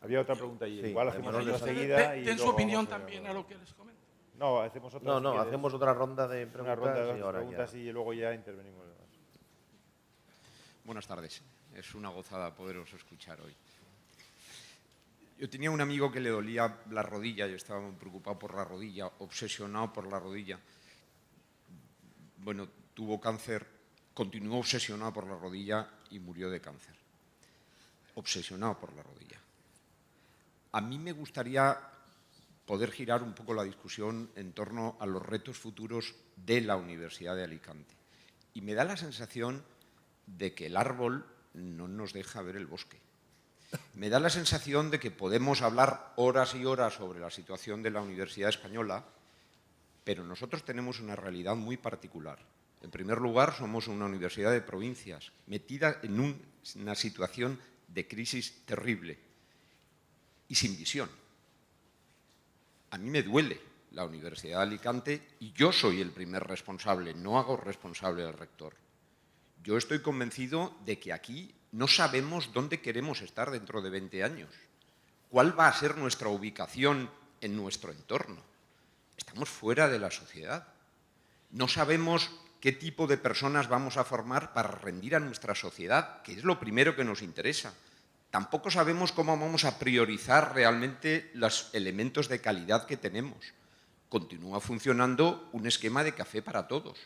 Speaker 1: Había otra pregunta y
Speaker 2: Sí,
Speaker 1: igual hacemos otra seguida.
Speaker 7: Den su opinión también a lo que les comento.
Speaker 1: No, hacemos otra.
Speaker 2: No, hacemos otra ronda de preguntas.
Speaker 1: Una ronda de
Speaker 2: y ahora
Speaker 1: preguntas
Speaker 2: ya.
Speaker 1: y luego ya intervenimos.
Speaker 8: Buenas tardes. Es una gozada poderos escuchar hoy. Yo tenía un amigo que le dolía la rodilla, yo estaba muy preocupado por la rodilla, obsesionado por la rodilla. Bueno, tuvo cáncer, continuó obsesionado por la rodilla y murió de cáncer. Obsesionado por la rodilla. A mí me gustaría poder girar un poco la discusión en torno a los retos futuros de la Universidad de Alicante. Y me da la sensación de que el árbol no nos deja ver el bosque. Me da la sensación de que podemos hablar horas y horas sobre la situación de la Universidad Española, pero nosotros tenemos una realidad muy particular. En primer lugar, somos una universidad de provincias metida en una situación de crisis terrible y sin visión. A mí me duele la Universidad de Alicante y yo soy el primer responsable, no hago responsable al rector. Yo estoy convencido de que aquí no sabemos dónde queremos estar dentro de 20 años. ¿Cuál va a ser nuestra ubicación en nuestro entorno? Estamos fuera de la sociedad. No sabemos qué tipo de personas vamos a formar para rendir a nuestra sociedad, que es lo primero que nos interesa. Tampoco sabemos cómo vamos a priorizar realmente los elementos de calidad que tenemos. Continúa funcionando un esquema de café para todos.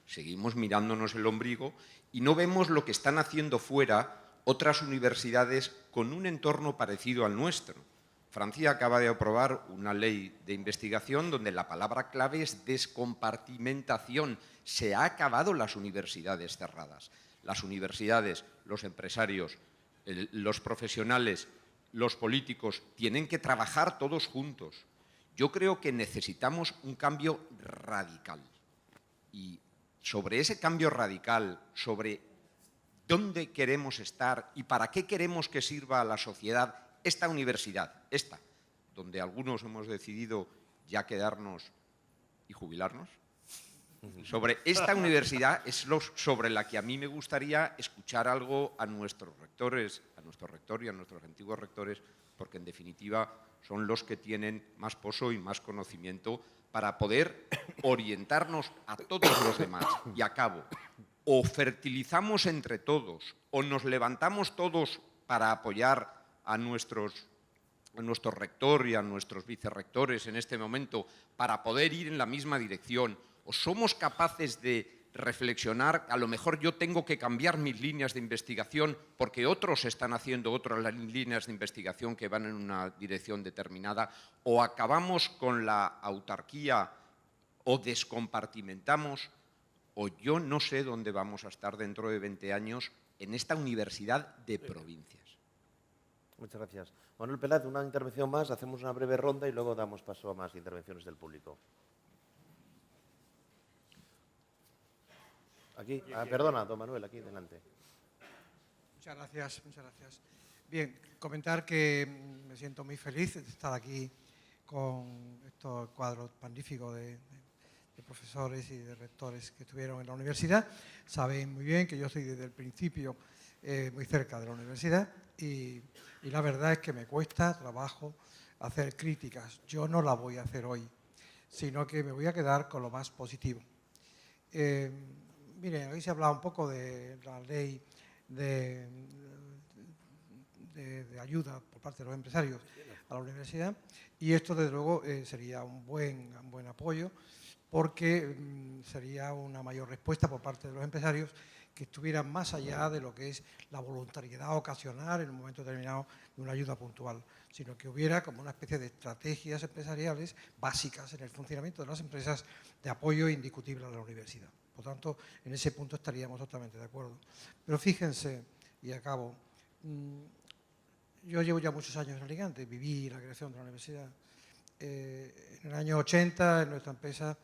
Speaker 8: Seguimos mirándonos el ombligo y no vemos lo que están haciendo fuera otras universidades con un entorno parecido al nuestro. Francia acaba de aprobar una ley de investigación donde la palabra clave es descompartimentación. Se han acabado las universidades cerradas. Las universidades, los empresarios, los profesionales, los políticos, tienen que trabajar todos juntos. Yo creo que necesitamos un cambio radical. Y sobre ese cambio radical, sobre dónde queremos estar y para qué queremos que sirva a la sociedad esta universidad, esta, donde algunos hemos decidido ya quedarnos y jubilarnos, sobre esta universidad es sobre la que a mí me gustaría escuchar algo a nuestros rectores, a nuestro rector y a nuestros antiguos rectores, porque en definitiva son los que tienen más poso y más conocimiento para poder orientarnos a todos los demás. Y acabo, o fertilizamos entre todos, o nos levantamos todos para apoyar a nuestro rector y a nuestros vicerrectores en este momento para poder ir en la misma dirección, o somos capaces de reflexionar, a lo mejor yo tengo que cambiar mis líneas de investigación porque otros están haciendo otras líneas de investigación que van en una dirección determinada, o acabamos con la autarquía o descompartimentamos, o yo no sé dónde vamos a estar dentro de 20 años en esta universidad de provincias.
Speaker 2: Muchas gracias. Manuel Peláez, una intervención más, hacemos una breve ronda y luego damos paso a más intervenciones del público. Aquí, perdona, don Manuel, aquí delante.
Speaker 9: Muchas gracias, muchas gracias. Bien, comentar que me siento muy feliz de estar aquí con estos cuadros magníficos de profesores y de rectores que estuvieron en la universidad. Saben muy bien que yo estoy desde el principio muy cerca de la universidad y la verdad es que me cuesta trabajo hacer críticas. Yo no la voy a hacer hoy, sino que me voy a quedar con lo más positivo. Miren, aquí se ha hablado un poco de la ley de ayuda por parte de los empresarios a la universidad y esto desde luego sería un buen apoyo porque sería una mayor respuesta por parte de los empresarios que estuvieran más allá de lo que es la voluntariedad ocasional en un momento determinado de una ayuda puntual, sino que hubiera como una especie de estrategias empresariales básicas en el funcionamiento de las empresas de apoyo indiscutible a la universidad. Por tanto, en ese punto estaríamos totalmente de acuerdo. Pero fíjense, y acabo, yo llevo ya muchos años en Alicante, viví la creación de la universidad. En el año 80, en nuestra empresa,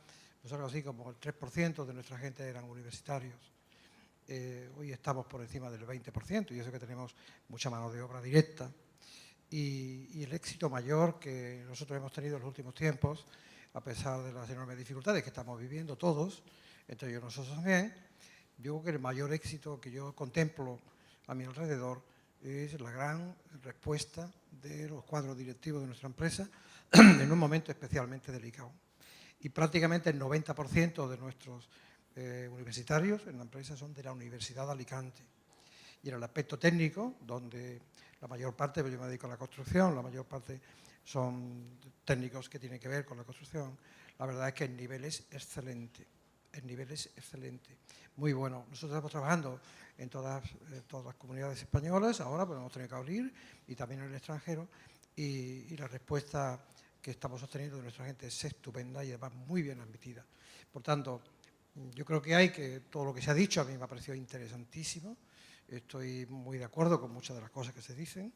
Speaker 9: pues algo así como el 3% de nuestra gente eran universitarios. Hoy estamos por encima del 20%, y eso que tenemos mucha mano de obra directa. Y el éxito mayor que nosotros hemos tenido en los últimos tiempos, a pesar de las enormes dificultades que estamos viviendo todos, entre ellos nosotros también, yo creo que el mayor éxito que yo contemplo a mi alrededor es la gran respuesta de los cuadros directivos de nuestra empresa en un momento especialmente delicado. Y prácticamente el 90% de nuestros universitarios en la empresa son de la Universidad de Alicante. Y en el aspecto técnico, donde la mayor parte, yo me dedico a la construcción, la mayor parte son técnicos que tienen que ver con la construcción, la verdad es que el nivel es excelente. El nivel es excelente, muy bueno. Nosotros estamos trabajando en todas las comunidades españolas, ahora pues hemos tenido que abrir, y también en el extranjero, y la respuesta que estamos obteniendo de nuestra gente es estupenda y además muy bien admitida. Por tanto, yo creo que todo lo que se ha dicho a mí me ha parecido interesantísimo, estoy muy de acuerdo con muchas de las cosas que se dicen,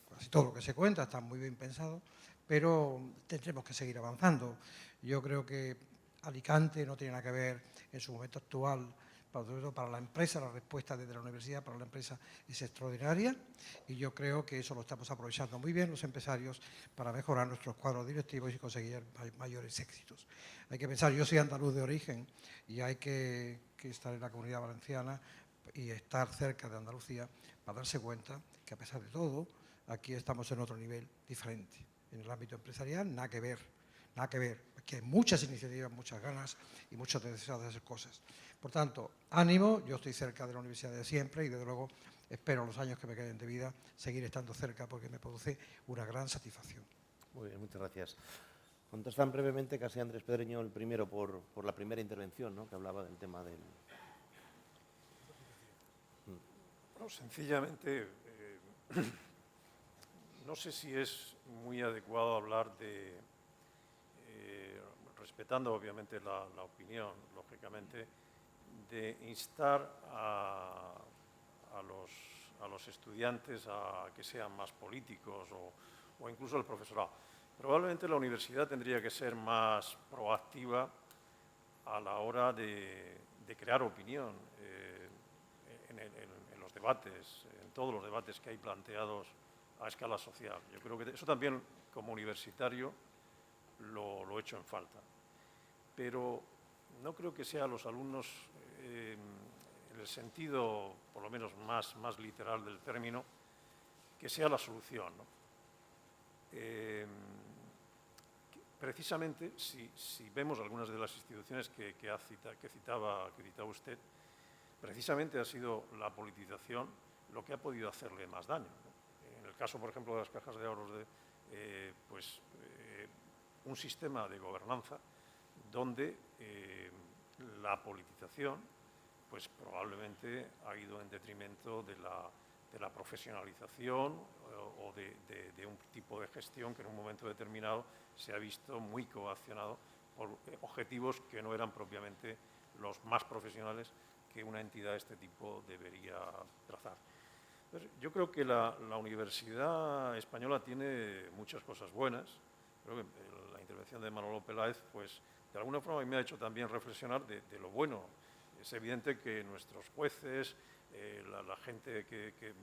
Speaker 9: casi todo lo que se cuenta está muy bien pensado, pero tendremos que seguir avanzando. Yo creo que Alicante no tiene nada que ver en su momento actual, sobre todo para la empresa, la respuesta desde la universidad para la empresa es extraordinaria y yo creo que eso lo estamos aprovechando muy bien los empresarios para mejorar nuestros cuadros directivos y conseguir mayores éxitos. Hay que pensar, yo soy andaluz de origen y hay que estar en la Comunidad Valenciana y estar cerca de Andalucía para darse cuenta que a pesar de todo, aquí estamos en otro nivel diferente. En el ámbito empresarial, nada que ver, nada que ver. Aquí hay muchas iniciativas, muchas ganas y muchos deseos de hacer cosas. Por tanto, ánimo, yo estoy cerca de la universidad de siempre y desde luego espero los años que me queden de vida seguir estando cerca porque me produce una gran satisfacción.
Speaker 2: Muy bien, muchas gracias. Contestan brevemente casi Andrés Pedreño el primero por la primera intervención, ¿no?, que hablaba del tema del...
Speaker 3: No, sencillamente, no sé si es muy adecuado hablar de, respetando obviamente la opinión, lógicamente, de instar a los estudiantes a que sean más políticos o incluso el profesorado. Probablemente la universidad tendría que ser más proactiva a la hora de crear opinión en los debates, en todos los debates que hay planteados a escala social. Yo creo que eso también, como universitario, lo echo en falta. Pero no creo que sea a los alumnos, en el sentido, por lo menos más literal del término, que sea la solución, ¿no? Precisamente, si vemos algunas de las instituciones que citaba usted, precisamente ha sido la politización lo que ha podido hacerle más daño, ¿no? En el caso, por ejemplo, de las cajas de ahorros, un sistema de gobernanza donde la politización pues probablemente ha ido en detrimento de la profesionalización o de un tipo de gestión que en un momento determinado se ha visto muy coaccionado por objetivos que no eran propiamente los más profesionales que una entidad de este tipo debería trazar. Entonces, yo creo que la Universidad Española tiene muchas cosas buenas. Creo que la intervención de Manolo Peláez, pues, de alguna forma me ha hecho también reflexionar de lo bueno. Es evidente que nuestros jueces, la gente que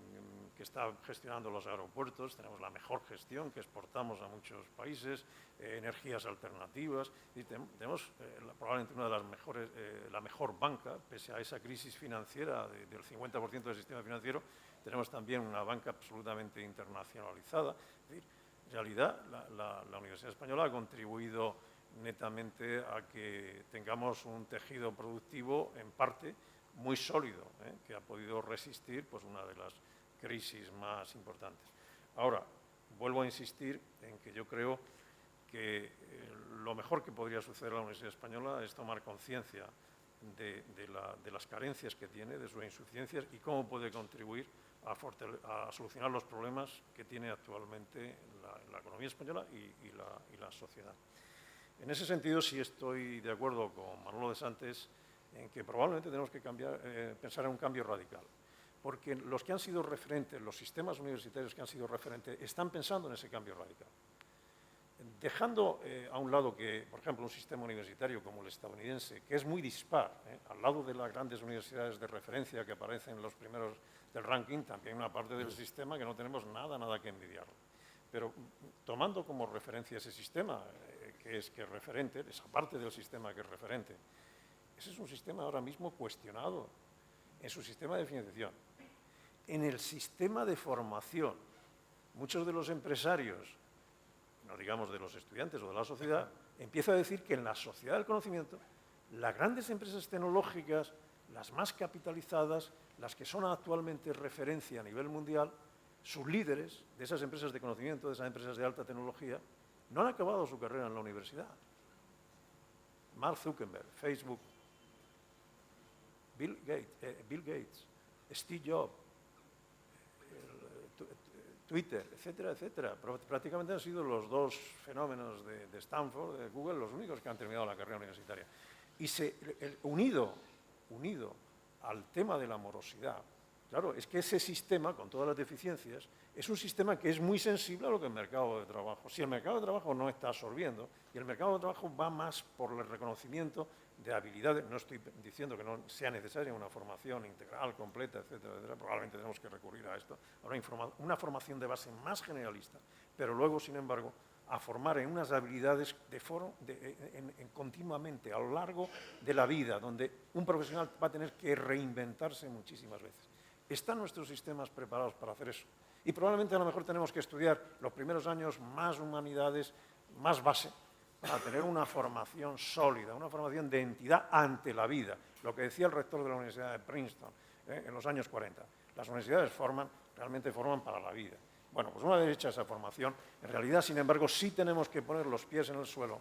Speaker 3: está gestionando los aeropuertos, tenemos la mejor gestión que exportamos a muchos países, energías alternativas, y tenemos probablemente una de las mejores, la mejor banca, pese a esa crisis financiera del 50% del sistema financiero, tenemos también una banca absolutamente internacionalizada. Es decir, en realidad, la Universidad Española ha contribuido netamente a que tengamos un tejido productivo, en parte, muy sólido, que ha podido resistir pues, una de las crisis más importantes. Ahora, vuelvo a insistir en que yo creo que lo mejor que podría suceder a la Universidad Española es tomar conciencia de las carencias que tiene, de sus insuficiencias y cómo puede contribuir a solucionar los problemas que tiene actualmente la economía española y la sociedad. En ese sentido, sí estoy de acuerdo con Manolo de Santes en que probablemente tenemos que pensar en un cambio radical, porque los que han sido referentes, los sistemas universitarios que han sido referentes, están pensando en ese cambio radical. Dejando a un lado que, por ejemplo, un sistema universitario como el estadounidense, que es muy dispar, al lado de las grandes universidades de referencia que aparecen en los primeros del ranking, también hay una parte del sistema que no tenemos nada que envidiarlo. Pero tomando como referencia ese sistema, que es referente, esa parte del sistema que es referente, ese es un sistema ahora mismo cuestionado en su sistema de financiación. En el sistema de formación, muchos de los empresarios, no digamos de los estudiantes o de la sociedad, empiezan a decir que en la sociedad del conocimiento, las grandes empresas tecnológicas, las más capitalizadas, las que son actualmente referencia a nivel mundial, sus líderes de esas empresas de conocimiento, de esas empresas de alta tecnología, no han acabado su carrera en la universidad. Mark Zuckerberg, Facebook, Bill Gates, Steve Jobs, Twitter, etcétera, etcétera. Prácticamente han sido los dos fenómenos de Stanford, de Google, los únicos que han terminado la carrera universitaria. Y unido al tema de la morosidad, Claro, es que ese sistema, con todas las deficiencias, es un sistema que es muy sensible a lo que es el mercado de trabajo. Si el mercado de trabajo no está absorbiendo, y el mercado de trabajo va más por el reconocimiento de habilidades, no estoy diciendo que no sea necesaria una formación integral, completa, etcétera, etcétera, probablemente tenemos que recurrir a esto, a una formación de base más generalista, pero luego, sin embargo, a formar en unas habilidades continuamente a lo largo de la vida, donde un profesional va a tener que reinventarse muchísimas veces. ¿Están nuestros sistemas preparados para hacer eso? Y probablemente a lo mejor tenemos que estudiar los primeros años más humanidades, más base, para tener una formación sólida, una formación de entidad ante la vida. Lo que decía el rector de la Universidad de Princeton en los años 40. Las universidades realmente forman para la vida. Bueno, pues una vez hecha esa formación, en realidad, sin embargo, sí tenemos que poner los pies en el suelo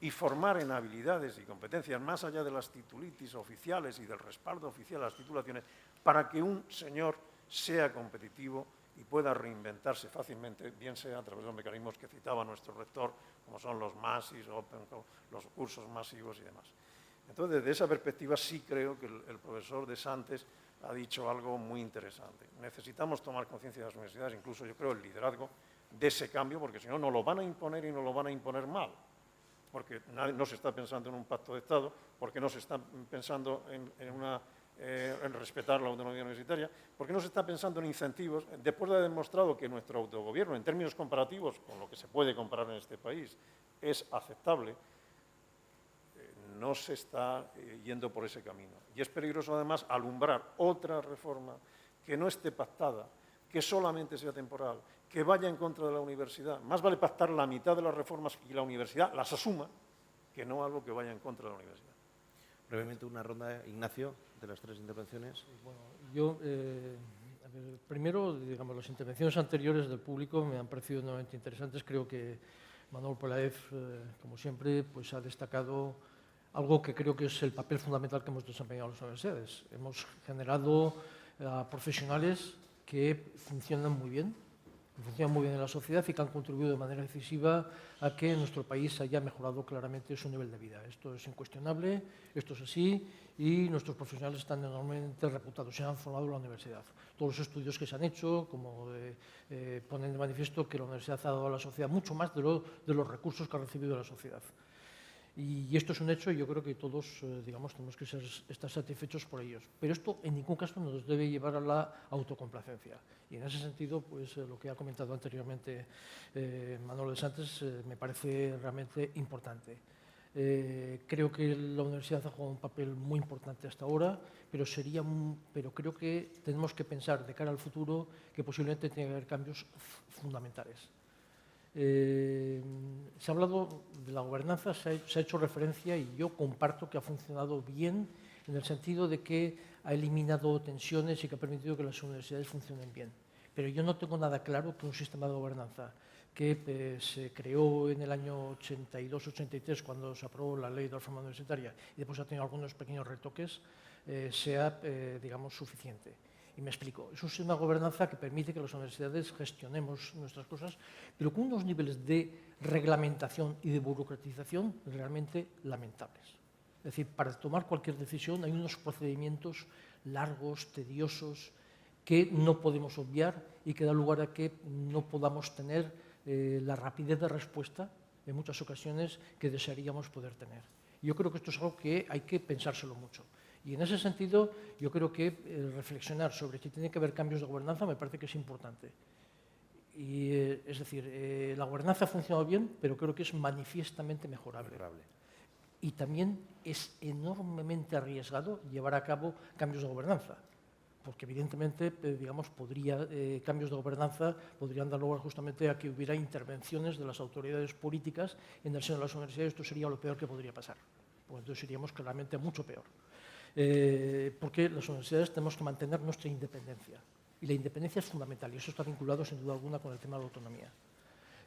Speaker 3: y formar en habilidades y competencias más allá de las titulitis oficiales y del respaldo oficial a las titulaciones, para que un señor sea competitivo y pueda reinventarse fácilmente, bien sea a través de los mecanismos que citaba nuestro rector, como son los MASIS, los cursos masivos y demás. Entonces, desde esa perspectiva sí creo que el profesor de Santes ha dicho algo muy interesante. Necesitamos tomar conciencia de las universidades, incluso yo creo el liderazgo de ese cambio, porque si no, nos lo van a imponer y nos lo van a imponer mal. Porque no se está pensando en un pacto de Estado, porque no se está pensando en respetar la autonomía universitaria, porque no se está pensando en incentivos. Después de haber demostrado que nuestro autogobierno, en términos comparativos con lo que se puede comparar en este país, es aceptable, no se está yendo por ese camino. Y es peligroso, además, alumbrar otra reforma que no esté pactada, que solamente sea temporal, que vaya en contra de la universidad. Más vale pactar la mitad de las reformas y la universidad las asuma, que no algo que vaya en contra de la universidad.
Speaker 2: Brevemente una ronda, Ignacio, de las tres intervenciones.
Speaker 4: Bueno, yo, primero, digamos, las intervenciones anteriores del público me han parecido nuevamente interesantes. Creo que Manuel Peláez, como siempre, pues ha destacado algo que creo que es el papel fundamental que hemos desempeñado las universidades. Hemos generado profesionales que funcionan muy bien en la sociedad y que han contribuido de manera decisiva a que en nuestro país haya mejorado claramente su nivel de vida. Esto es incuestionable, esto es así, y nuestros profesionales están enormemente reputados, se han formado en la universidad. Todos los estudios que se han hecho, como ponen de manifiesto que la universidad ha dado a la sociedad mucho más de los recursos que ha recibido la sociedad. Y esto es un hecho y yo creo que todos, digamos, tenemos que estar satisfechos por ellos. Pero esto en ningún caso nos debe llevar a la autocomplacencia. Y en ese sentido, pues lo que ha comentado anteriormente Manolo de Santos me parece realmente importante. Creo que la universidad ha jugado un papel muy importante hasta ahora, pero creo que tenemos que pensar de cara al futuro que posiblemente tenga que haber cambios fundamentales. Se ha hablado de la gobernanza, se ha hecho referencia y yo comparto que ha funcionado bien en el sentido de que ha eliminado tensiones y que ha permitido que las universidades funcionen bien. Pero yo no tengo nada claro que un sistema de gobernanza que se creó en el año 82-83 cuando se aprobó la ley de reforma universitaria y después ha tenido algunos pequeños retoques, sea, digamos, suficiente. Y me explico. Es un sistema de gobernanza que permite que las universidades gestionemos nuestras cosas, pero con unos niveles de reglamentación y de burocratización realmente lamentables. Es decir, para tomar cualquier decisión hay unos procedimientos largos, tediosos, que no podemos obviar y que da lugar a que no podamos tener la rapidez de respuesta en muchas ocasiones que desearíamos poder tener. Yo creo que esto es algo que hay que pensárselo mucho. Y en ese sentido, yo creo que reflexionar sobre si tiene que haber cambios de gobernanza me parece que es importante. Y, es decir, la gobernanza ha funcionado bien, pero creo que es manifiestamente mejorable. Y también es enormemente arriesgado llevar a cabo cambios de gobernanza, porque evidentemente, digamos, cambios de gobernanza podrían dar lugar justamente a que hubiera intervenciones de las autoridades políticas en el seno de las universidades. Esto sería lo peor que podría pasar, porque entonces iríamos claramente mucho peor. Porque las universidades tenemos que mantener nuestra independencia. Y la independencia es fundamental, y eso está vinculado sin duda alguna con el tema de la autonomía.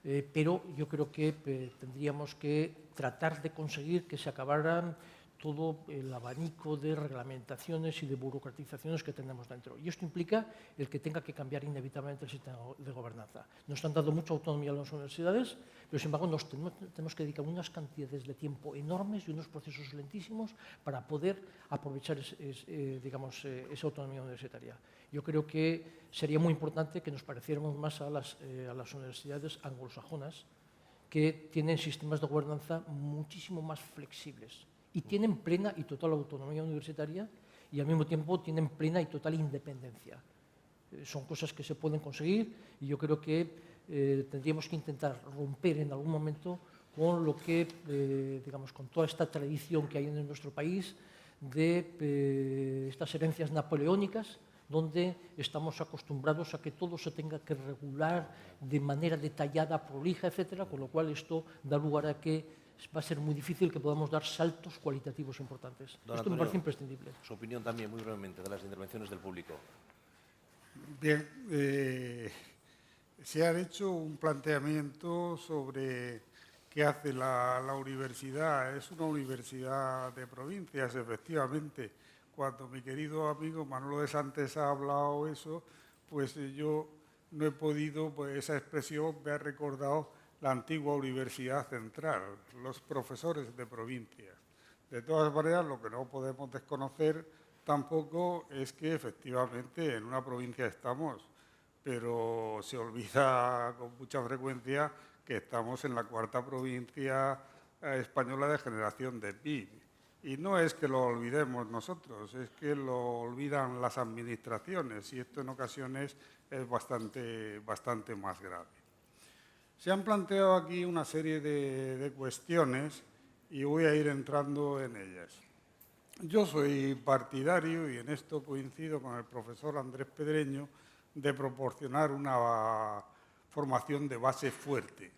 Speaker 4: Pero yo creo que tendríamos que tratar de conseguir que se acabaran todo el abanico de reglamentaciones y de burocratizaciones que tenemos dentro. Y esto implica el que tenga que cambiar inevitablemente el sistema de gobernanza. Nos han dado mucha autonomía a las universidades, pero sin embargo nos tenemos que dedicar unas cantidades de tiempo enormes y unos procesos lentísimos para poder aprovechar esa autonomía universitaria. Yo creo que sería muy importante que nos pareciéramos más a las universidades anglosajonas, que tienen sistemas de gobernanza muchísimo más flexibles y tienen plena y total autonomía universitaria y al mismo tiempo tienen plena y total independencia. Son cosas que se pueden conseguir y yo creo que tendríamos que intentar romper en algún momento con lo que, con toda esta tradición que hay en nuestro país de estas herencias napoleónicas, donde estamos acostumbrados a que todo se tenga que regular de manera detallada, prolija, etcétera, con lo cual esto da lugar a que va a ser muy difícil que podamos dar saltos cualitativos importantes.
Speaker 2: Don
Speaker 4: Esto me
Speaker 2: Antonio,
Speaker 4: parece imprescindible.
Speaker 2: Su opinión también, muy brevemente, de las intervenciones del público.
Speaker 5: Bien, se ha hecho un planteamiento sobre qué hace la universidad. Es una universidad de provincias, efectivamente. Cuando mi querido amigo Manolo de Santes ha hablado eso, pues yo no he podido, pues esa expresión me ha recordado la antigua Universidad Central, los profesores de provincias. De todas maneras, lo que no podemos desconocer tampoco es que efectivamente en una provincia estamos, pero se olvida con mucha frecuencia que estamos en la cuarta provincia española de generación de PIB. Y no es que lo olvidemos nosotros, es que lo olvidan las administraciones y esto en ocasiones es bastante más grave. Se han planteado aquí una serie de cuestiones y voy a ir entrando en ellas. Yo soy partidario, y en esto coincido con el profesor Andrés Pedreño, de proporcionar una formación de base fuerte,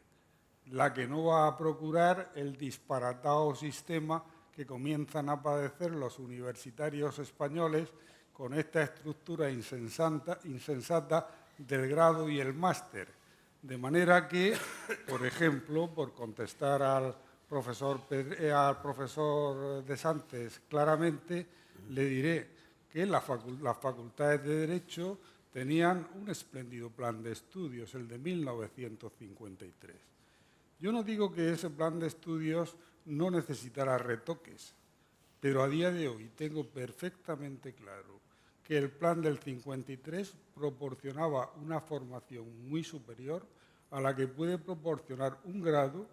Speaker 5: la que no va a procurar el disparatado sistema que comienzan a padecer los universitarios españoles con esta estructura insensata del grado y el máster. De manera que, por ejemplo, por contestar al profesor de Santes claramente, le diré que las facultades de Derecho tenían un espléndido plan de estudios, el de 1953. Yo no digo que ese plan de estudios no necesitara retoques, pero a día de hoy tengo perfectamente claro que el plan del 53 proporcionaba una formación muy superior a la que puede proporcionar un grado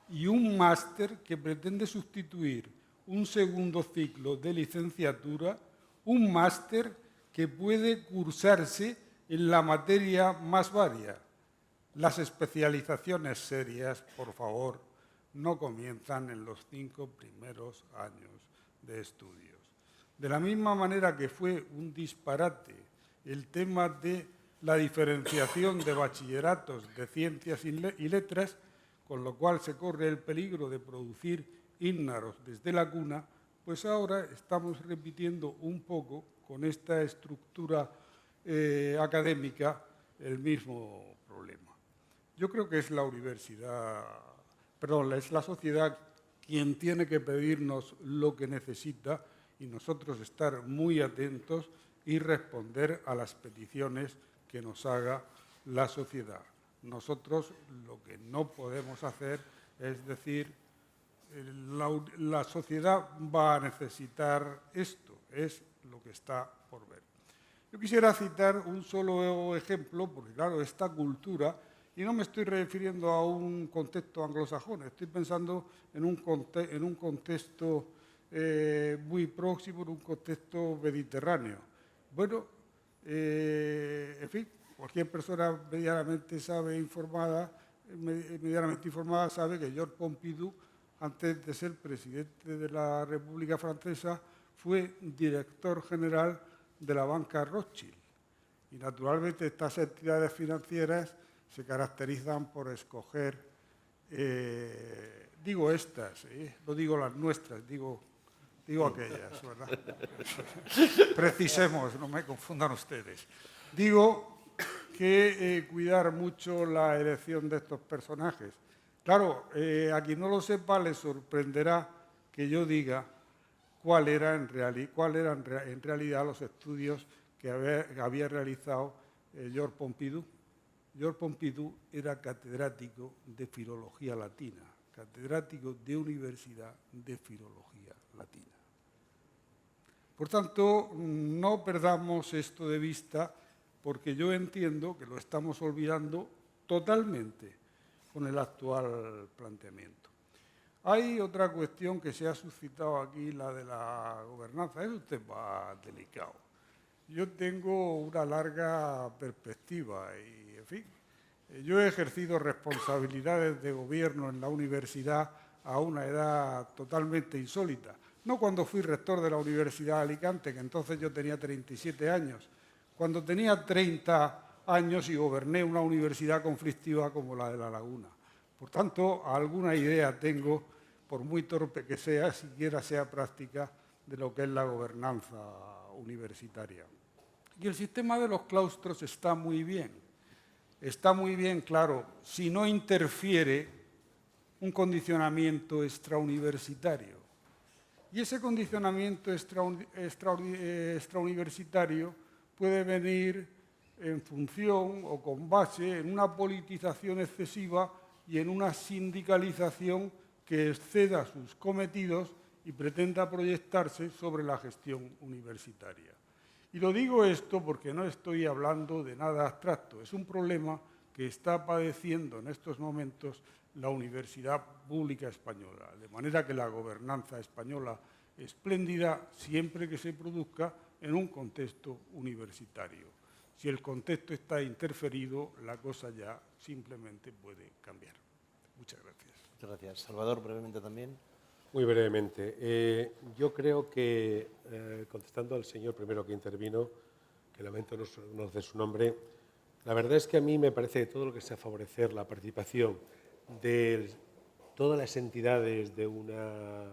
Speaker 5: y un máster que pretende sustituir un segundo ciclo de licenciatura, un máster que puede cursarse en la materia más varia. Las especializaciones serias, por favor, no comienzan en los 5 primeros años de estudios. De la misma manera que fue un disparate el tema de la diferenciación de bachilleratos de ciencias y letras, con lo cual se corre el peligro de producir ígnaros desde la cuna, pues ahora estamos repitiendo un poco con esta estructura académica el mismo problema. Yo creo que es la es la sociedad quien tiene que pedirnos lo que necesita y nosotros estar muy atentos y responder a las peticiones que nos haga la sociedad. Nosotros lo que no podemos hacer es decir, la sociedad va a necesitar esto, es lo que está por ver. Yo quisiera citar un solo ejemplo, porque claro, esta cultura, y no me estoy refiriendo a un contexto anglosajón, estoy pensando en un contexto muy próximo, en un contexto mediterráneo. Bueno, en fin, cualquier persona medianamente informada sabe que Georges Pompidou, antes de ser presidente de la República Francesa, fue director general de la banca Rothschild. Y naturalmente estas entidades financieras se caracterizan por escoger, digo estas, no digo las nuestras, digo aquellas, ¿verdad? Precisemos, no me confundan ustedes. Digo que cuidar mucho la elección de estos personajes. Claro, a quien no lo sepa le sorprenderá que yo diga cuáles eran en realidad los estudios que había realizado Georges Pompidou. Georges Pompidou era catedrático de Filología Latina, catedrático de Universidad de Filología Latina. Por tanto, no perdamos esto de vista, porque yo entiendo que lo estamos olvidando totalmente con el actual planteamiento. Hay otra cuestión que se ha suscitado aquí, la de la gobernanza. Es un tema delicado. Yo tengo una larga perspectiva y, en fin, yo he ejercido responsabilidades de gobierno en la universidad a una edad totalmente insólita. No cuando fui rector de la Universidad de Alicante, que entonces yo tenía 37 años, cuando tenía 30 años y goberné una universidad conflictiva como la de La Laguna. Por tanto, alguna idea tengo, por muy torpe que sea, siquiera sea práctica, de lo que es la gobernanza universitaria. Y el sistema de los claustros está muy bien. Está muy bien, claro, si no interfiere un condicionamiento extrauniversitario. Y ese condicionamiento extrauniversitario puede venir en función o con base en una politización excesiva y en una sindicalización que exceda sus cometidos y pretenda proyectarse sobre la gestión universitaria. Y lo digo esto porque no estoy hablando de nada abstracto, es un problema que está padeciendo en estos momentos la Universidad Pública Española, de manera que la gobernanza española espléndida siempre que se produzca en un contexto universitario. Si el contexto está interferido, la cosa ya simplemente puede cambiar. Muchas gracias.
Speaker 2: Muchas gracias. Salvador, brevemente también.
Speaker 6: Muy brevemente. Yo creo que, contestando al señor primero que intervino, que lamento no conocer su nombre, la verdad es que a mí me parece que todo lo que sea favorecer la participación de todas las entidades de una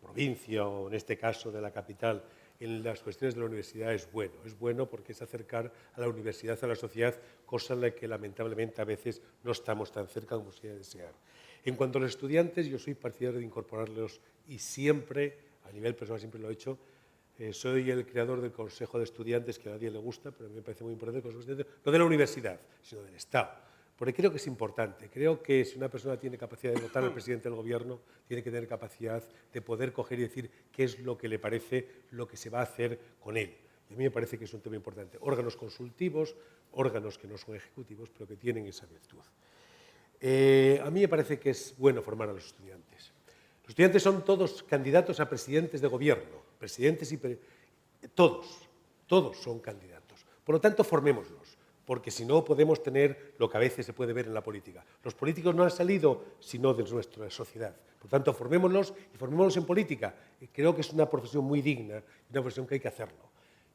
Speaker 6: provincia, o en este caso de la capital, en las cuestiones de la universidad es bueno. Es bueno porque es acercar a la universidad a la sociedad, cosa en la que lamentablemente a veces no estamos tan cerca como sería desear. En cuanto a los estudiantes, yo soy partidario de incorporarlos y siempre, a nivel personal siempre lo he hecho, soy el creador del Consejo de Estudiantes, que a nadie le gusta, pero a mí me parece muy importante el Consejo de Estudiantes, no de la universidad, sino del Estado. Porque creo que es importante. Creo que si una persona tiene capacidad de votar al presidente del gobierno, tiene que tener capacidad de poder coger y decir qué es lo que le parece, lo que se va a hacer con él. Y a mí me parece que es un tema importante. Órganos consultivos, órganos que no son ejecutivos, pero que tienen esa virtud. A mí me parece que es bueno formar a los estudiantes. Los estudiantes son todos candidatos a presidentes de gobierno, presidentes y todos son candidatos. Por lo tanto, formémoslos, porque si no podemos tener lo que a veces se puede ver en la política. Los políticos no han salido sino de nuestra sociedad. Por tanto, formémoslos y formémoslos en política. Creo que es una profesión muy digna, una profesión que hay que hacerlo.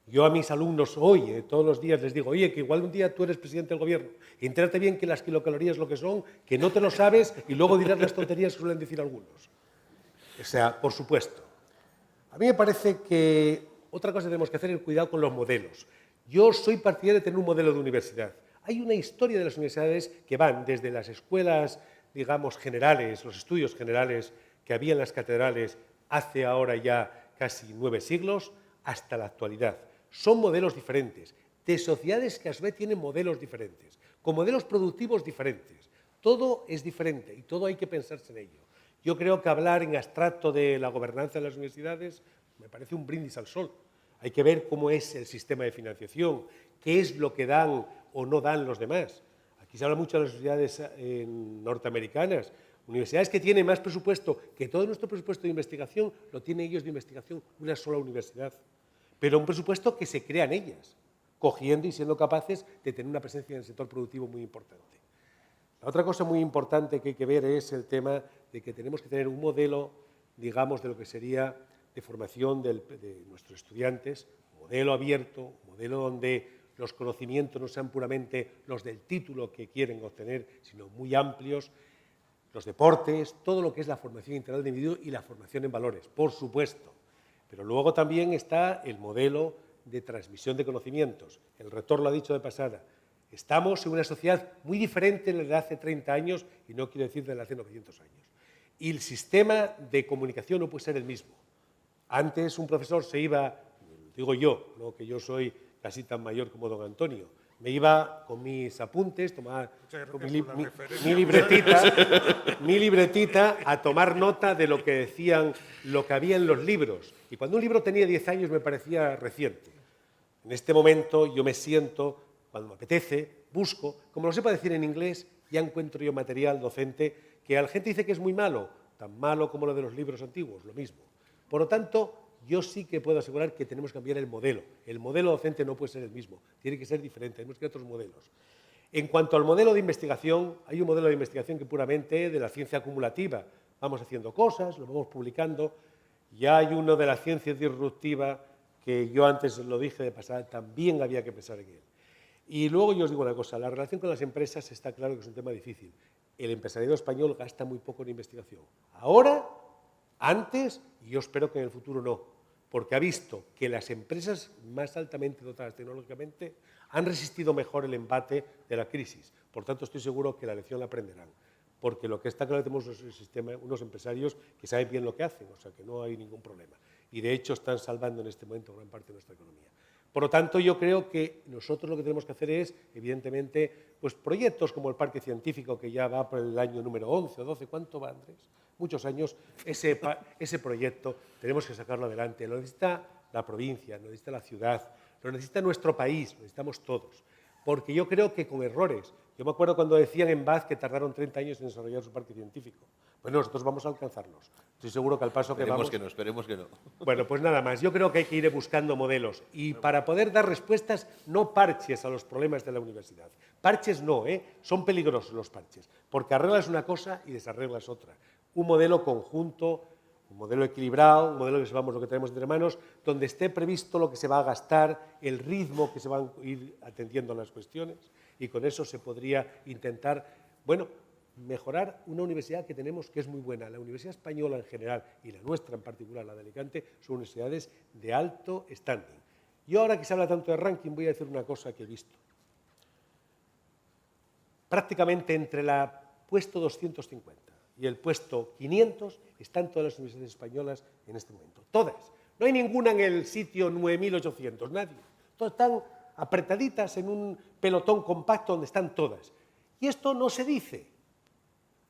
Speaker 6: Yo a mis alumnos hoy, todos los días les digo, oye, que igual un día tú eres presidente del gobierno, entérate bien que las kilocalorías lo que son, que no te lo sabes y luego dirás las tonterías que suelen decir algunos. O sea, por supuesto. A mí me parece que otra cosa que tenemos que hacer es cuidado con los modelos. Yo soy partidario de tener un modelo de universidad. Hay una historia de las universidades que van desde las escuelas, digamos, generales, los estudios generales que había en las catedrales hace ahora ya casi 9 siglos, hasta la actualidad. Son modelos diferentes, de sociedades que a su vez tienen modelos diferentes, con modelos productivos diferentes. Todo es diferente y todo hay que pensarse en ello. Yo creo que hablar en abstracto de la gobernanza de las universidades me parece un brindis al sol. Hay que ver cómo es el sistema de financiación, qué es lo que dan o no dan los demás. Aquí se habla mucho de las universidades norteamericanas, universidades que tienen más presupuesto que todo nuestro presupuesto de investigación, lo tienen ellos de investigación una sola universidad. Pero un presupuesto que se crean ellas, cogiendo y siendo capaces de tener una presencia en el sector productivo muy importante. La otra cosa muy importante que hay que ver es el tema de que tenemos que tener un modelo, digamos, de lo que sería de formación de nuestros estudiantes, un modelo abierto, un modelo donde los conocimientos no sean puramente los del título que quieren obtener, sino muy amplios, los deportes, todo lo que es la formación integral del individuo y la formación en valores, por supuesto. Pero luego también está el modelo de transmisión de conocimientos. El rector lo ha dicho de pasada. Estamos en una sociedad muy diferente de la de hace 30 años y no quiero decir de la de hace 900 años. Y el sistema de comunicación no puede ser el mismo. Antes un profesor se iba, digo yo, no que yo soy casi tan mayor como don Antonio, me iba con mis apuntes, tomaba mi libretita a tomar nota de lo que decían, lo que había en los libros. Y cuando un libro tenía 10 años me parecía reciente. En este momento yo me siento, cuando me apetece, busco, como lo sepa decir en inglés, ya encuentro yo material docente que a la gente dice que es muy malo, tan malo como lo de los libros antiguos, lo mismo. Por lo tanto, yo sí que puedo asegurar que tenemos que cambiar el modelo. El modelo docente no puede ser el mismo, tiene que ser diferente, tenemos que crear otros modelos. En cuanto al modelo de investigación, hay un modelo de investigación que puramente de la ciencia acumulativa. Vamos haciendo cosas, lo vamos publicando. Ya hay uno de la ciencia disruptiva que yo antes lo dije de pasada, también había que pensar en él. Y luego yo os digo una cosa, la relación con las empresas está claro que es un tema difícil. El empresariado español gasta muy poco en investigación. Ahora, antes, y yo espero que en el futuro no, porque ha visto que las empresas más altamente dotadas tecnológicamente han resistido mejor el embate de la crisis. Por tanto, estoy seguro que la lección la aprenderán. Porque lo que está claro es que tenemos unos empresarios que saben bien lo que hacen, o sea que no hay ningún problema. Y de hecho están salvando en este momento gran parte de nuestra economía. Por lo tanto, yo creo que nosotros lo que tenemos que hacer es, evidentemente, pues proyectos como el Parque Científico, que ya va por el año número 11 o 12, ¿cuánto va, Andrés? Muchos años, ese proyecto tenemos que sacarlo adelante. Lo necesita la provincia, lo necesita la ciudad, lo necesita nuestro país, lo necesitamos todos. Porque yo creo que con errores, yo me acuerdo cuando decían en Bath que tardaron 30 años en desarrollar su parque científico. Bueno, nosotros vamos a alcanzarlos. Estoy seguro que al paso que vamos...
Speaker 2: Esperemos que no.
Speaker 6: Bueno, pues nada más. Yo creo que hay que ir buscando modelos. Y para poder dar respuestas, no parches a los problemas de la universidad. Parches no, son peligrosos los parches. Porque arreglas una cosa y desarreglas otra. Un modelo conjunto, un modelo equilibrado, un modelo que sepamos lo que tenemos entre manos, donde esté previsto lo que se va a gastar, el ritmo que se van a ir atendiendo a las cuestiones, y con eso se podría intentar, bueno, mejorar una universidad que tenemos que es muy buena. La Universidad Española en general y la nuestra en particular, la de Alicante, son universidades de alto standing. Yo ahora que se habla tanto de ranking voy a decir una cosa que he visto. Prácticamente entre el puesto 250 y el puesto 500 están todas las universidades españolas en este momento. Todas. No hay ninguna en el sitio 9800, nadie. Todas están apretaditas en un pelotón compacto donde están todas. Y esto no se dice.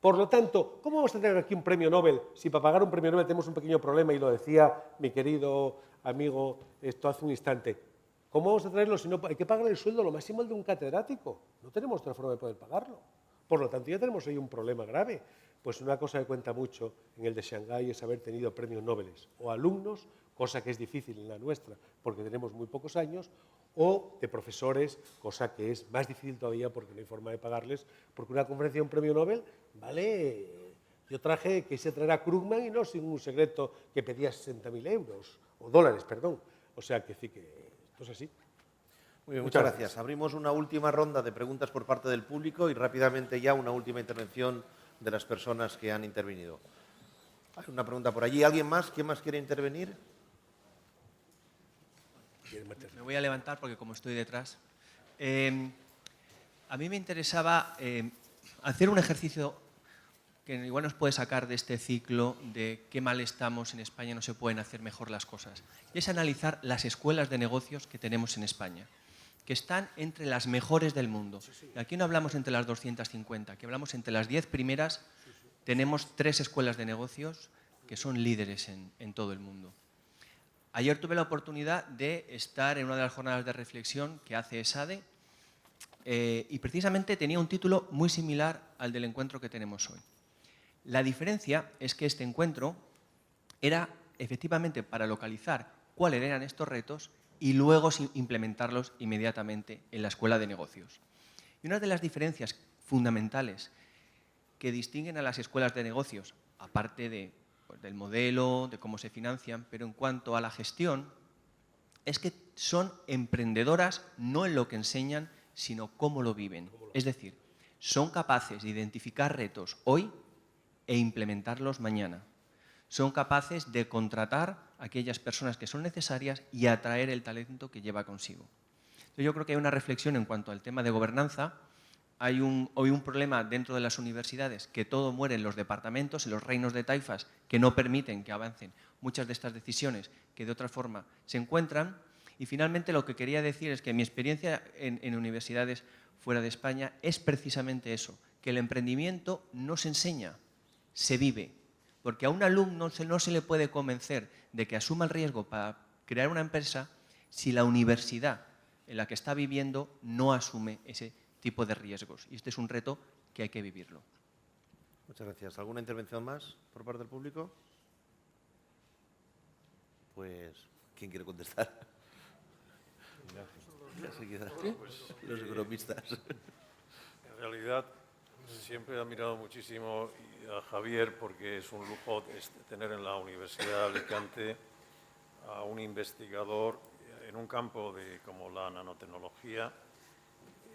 Speaker 6: Por lo tanto, ¿cómo vamos a tener aquí un premio Nobel si para pagar un premio Nobel tenemos un pequeño problema? Y lo decía mi querido amigo esto hace un instante. ¿Cómo vamos a traerlo si no hay que pagar el sueldo lo máximo al de un catedrático? No tenemos otra forma de poder pagarlo. Por lo tanto, ya tenemos ahí un problema grave. Pues una cosa que cuenta mucho en el de Shanghái es haber tenido premios Nobel o alumnos, cosa que es difícil en la nuestra porque tenemos muy pocos años, o de profesores, cosa que es más difícil todavía porque no hay forma de pagarles, porque una conferencia de un premio Nobel vale... Yo traje que se traerá Krugman y no sin un secreto que pedía 60.000 euros, o dólares, perdón. O sea, que sí que esto es así.
Speaker 2: Muy bien, muchas gracias. Abrimos una última ronda de preguntas por parte del público y rápidamente ya una última intervención de las personas que han intervenido. Hay una pregunta por allí. ¿Alguien más? ¿Quién más quiere intervenir?
Speaker 10: Me voy a levantar porque como estoy detrás. A mí me interesaba hacer un ejercicio que igual nos puede sacar de este ciclo de qué mal estamos en España, no se pueden hacer mejor las cosas. Y es analizar las escuelas de negocios que tenemos en España, que están entre las mejores del mundo. Y aquí no hablamos entre las 250, aquí hablamos entre las 10 primeras. Tenemos 3 escuelas de negocios que son líderes en todo el mundo. Ayer tuve la oportunidad de estar en una de las jornadas de reflexión que hace ESADE y precisamente tenía un título muy similar al del encuentro que tenemos hoy. La diferencia es que este encuentro era efectivamente para localizar cuáles eran estos retos y luego implementarlos inmediatamente en la escuela de negocios. Y una de las diferencias fundamentales que distinguen a las escuelas de negocios, aparte del modelo, de cómo se financian, pero en cuanto a la gestión, es que son emprendedoras no en lo que enseñan, sino cómo lo viven. Es decir, son capaces de identificar retos hoy e implementarlos mañana. Son capaces de contratar a aquellas personas que son necesarias y atraer el talento que lleva consigo. Entonces, yo creo que hay una reflexión en cuanto al tema de gobernanza hoy un problema dentro de las universidades, que todo muere en los departamentos, en los reinos de taifas, que no permiten que avancen muchas de estas decisiones que de otra forma se encuentran. Y finalmente lo que quería decir es que mi experiencia en universidades fuera de España es precisamente eso, que el emprendimiento no se enseña, se vive. Porque a un alumno no se le puede convencer de que asuma el riesgo para crear una empresa si la universidad en la que está viviendo no asume ese tipo de riesgos. Y este es un reto que hay que vivirlo.
Speaker 2: Muchas gracias. ¿Alguna intervención más por parte del público? Pues, ¿quién quiere contestar? Los economistas.
Speaker 3: En realidad, siempre he admirado muchísimo a Javier porque es un lujo tener en la Universidad de Alicante a un investigador en un campo como la nanotecnología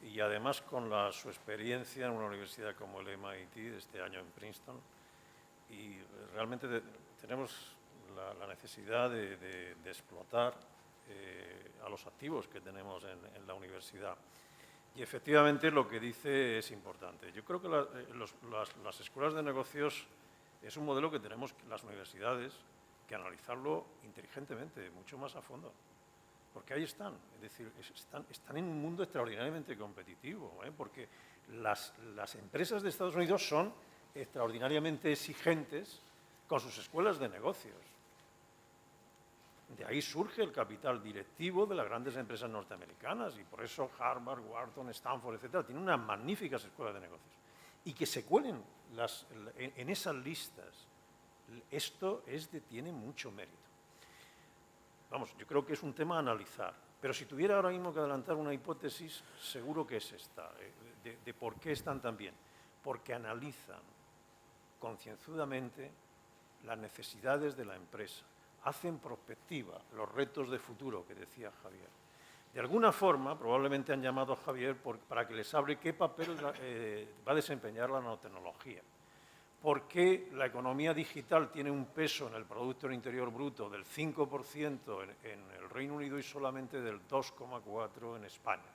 Speaker 3: y además con su experiencia en una universidad como el MIT, este año en Princeton. Y realmente tenemos la necesidad de explotar a los activos que tenemos en la universidad. Y efectivamente lo que dice es importante. Yo creo que las escuelas de negocios es un modelo que tenemos las universidades que analizarlo inteligentemente, mucho más a fondo. Porque ahí están, es decir, están en un mundo extraordinariamente competitivo, porque las empresas de Estados Unidos son extraordinariamente exigentes con sus escuelas de negocios. De ahí surge el capital directivo de las grandes empresas norteamericanas y por eso Harvard, Wharton, Stanford, etcétera, tienen unas magníficas escuelas de negocios. Y que se cuelen en esas listas, esto tiene mucho mérito. Vamos, yo creo que es un tema a analizar, pero si tuviera ahora mismo que adelantar una hipótesis, seguro que es esta, de por qué están tan bien. Porque analizan concienzudamente las necesidades de la empresa, hacen prospectiva los retos de futuro que decía Javier. De alguna forma, probablemente han llamado a Javier para que les hable qué papel va a desempeñar la nanotecnología. ¿Por qué la economía digital tiene un peso en el Producto Interior Bruto del 5% en el Reino Unido y solamente del 2,4% en España?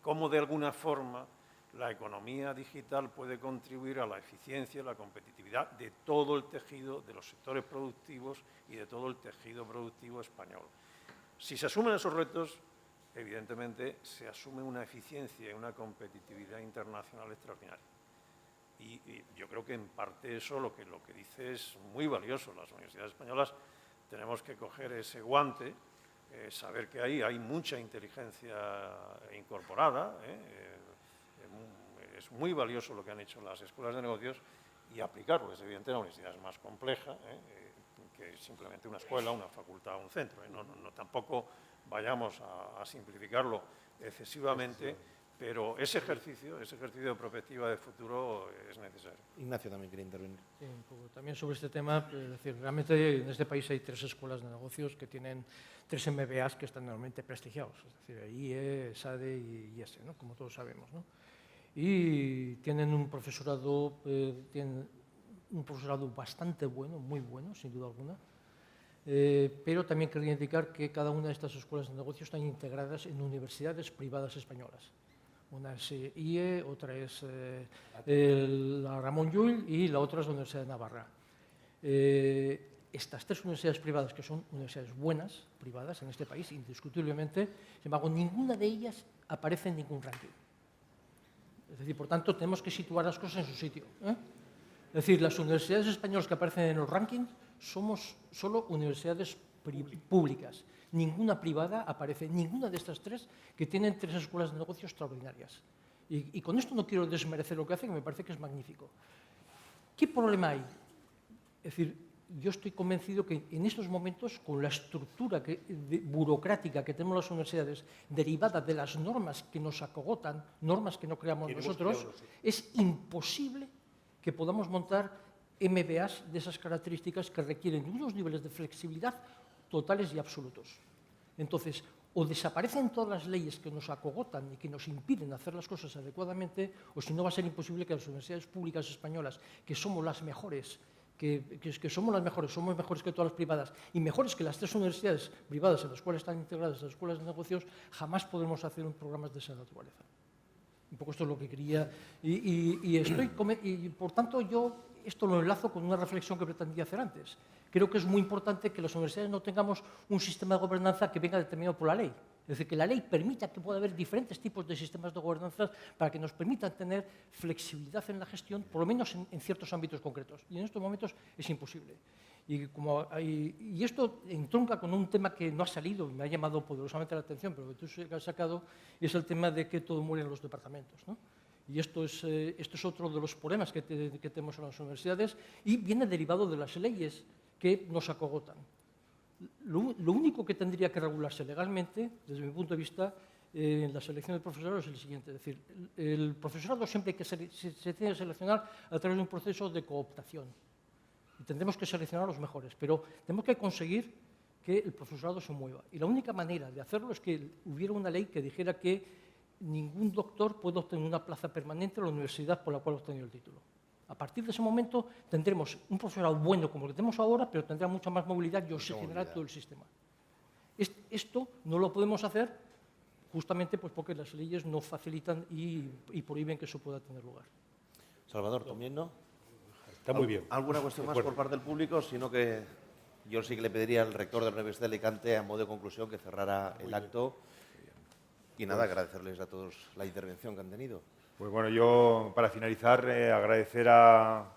Speaker 3: ¿Cómo de alguna forma la economía digital puede contribuir a la eficiencia y la competitividad de todo el tejido, de los sectores productivos y de todo el tejido productivo español? Si se asumen esos retos, evidentemente se asume una eficiencia y una competitividad internacional extraordinaria. Y yo creo que en parte eso lo que dice es muy valioso. Las universidades españolas tenemos que coger ese guante, saber que ahí hay mucha inteligencia incorporada, es muy valioso lo que han hecho las escuelas de negocios y aplicarlo. Es evidente, la universidad es más compleja que simplemente una escuela, una facultad o un centro. No, tampoco vayamos a simplificarlo excesivamente, pero ese ejercicio de prospectiva de futuro es necesario.
Speaker 2: Ignacio también quiere intervenir.
Speaker 4: Sí, un poco. También sobre este tema, es decir, realmente en este país hay 3 escuelas de negocios que tienen 3 MBAs que están normalmente prestigiados, es decir, IE, SADE y IES, ¿no? Como todos sabemos, ¿no? Y tienen un profesorado bastante bueno, muy bueno, sin duda alguna. Pero también quería indicar que cada una de estas escuelas de negocios están integradas en universidades privadas españolas. Una es IE, otra es la Ramón Llull y la otra es la Universidad de Navarra. Estas 3 universidades privadas, que son universidades buenas, privadas en este país, indiscutiblemente, sin embargo, ninguna de ellas aparece en ningún ranking. Es decir, por tanto, tenemos que situar las cosas en su sitio. Es decir, las universidades españolas que aparecen en los rankings somos solo universidades públicas. Ninguna privada aparece, ninguna de estas 3 que tienen 3 escuelas de negocios extraordinarias. Y con esto no quiero desmerecer lo que hacen, me parece que es magnífico. ¿Qué problema hay? Es decir, yo estoy convencido que en estos momentos, con la estructura burocrática que tenemos las universidades, derivada de las normas que nos acogotan, normas que no creamos nosotros, es imposible que podamos montar MBAs de esas características que requieren unos niveles de flexibilidad totales y absolutos. Entonces, o desaparecen todas las leyes que nos acogotan y que nos impiden hacer las cosas adecuadamente, o si no va a ser imposible que las universidades públicas españolas, que somos las mejores, somos mejores que todas las privadas y mejores que las 3 universidades privadas en las cuales están integradas las escuelas de negocios, jamás podremos hacer un programa de esa naturaleza. Un poco esto es lo que quería. Y por tanto, yo esto lo enlazo con una reflexión que pretendía hacer antes. Creo que es muy importante que las universidades no tengamos un sistema de gobernanza que venga determinado por la ley. Es decir, que la ley permita que pueda haber diferentes tipos de sistemas de gobernanza para que nos permitan tener flexibilidad en la gestión, por lo menos en ciertos ámbitos concretos. Y en estos momentos es imposible. Y esto entronca con un tema que no ha salido y me ha llamado poderosamente la atención, pero que tú has sacado, y es el tema de que todo muere en los departamentos, ¿no? Y esto es otro de los problemas que tenemos en las universidades y viene derivado de las leyes que nos acogotan. Lo único que tendría que regularse legalmente, desde mi punto de vista, en la selección del profesorado es el siguiente. Es decir, el profesorado siempre se tiene que seleccionar a través de un proceso de cooptación. Y tendremos que seleccionar a los mejores, pero tenemos que conseguir que el profesorado se mueva. Y la única manera de hacerlo es que hubiera una ley que dijera que ningún doctor puede obtener una plaza permanente en la universidad por la cual ha obtenido el título. A partir de ese momento tendremos un profesorado bueno como el que tenemos ahora, pero tendrá mucha más movilidad y oxigenará todo el sistema. Esto no lo podemos hacer justamente pues porque las leyes no facilitan y prohíben que eso pueda tener lugar.
Speaker 2: Salvador, también no.
Speaker 6: Está muy bien.
Speaker 2: ¿Alguna cuestión más por parte del público? Sino que yo sí que le pediría al rector de la Universidad de Alicante, a modo de conclusión, que cerrara el acto. Y nada, agradecerles a todos la intervención que han tenido.
Speaker 1: Pues bueno, yo para finalizar agradecer a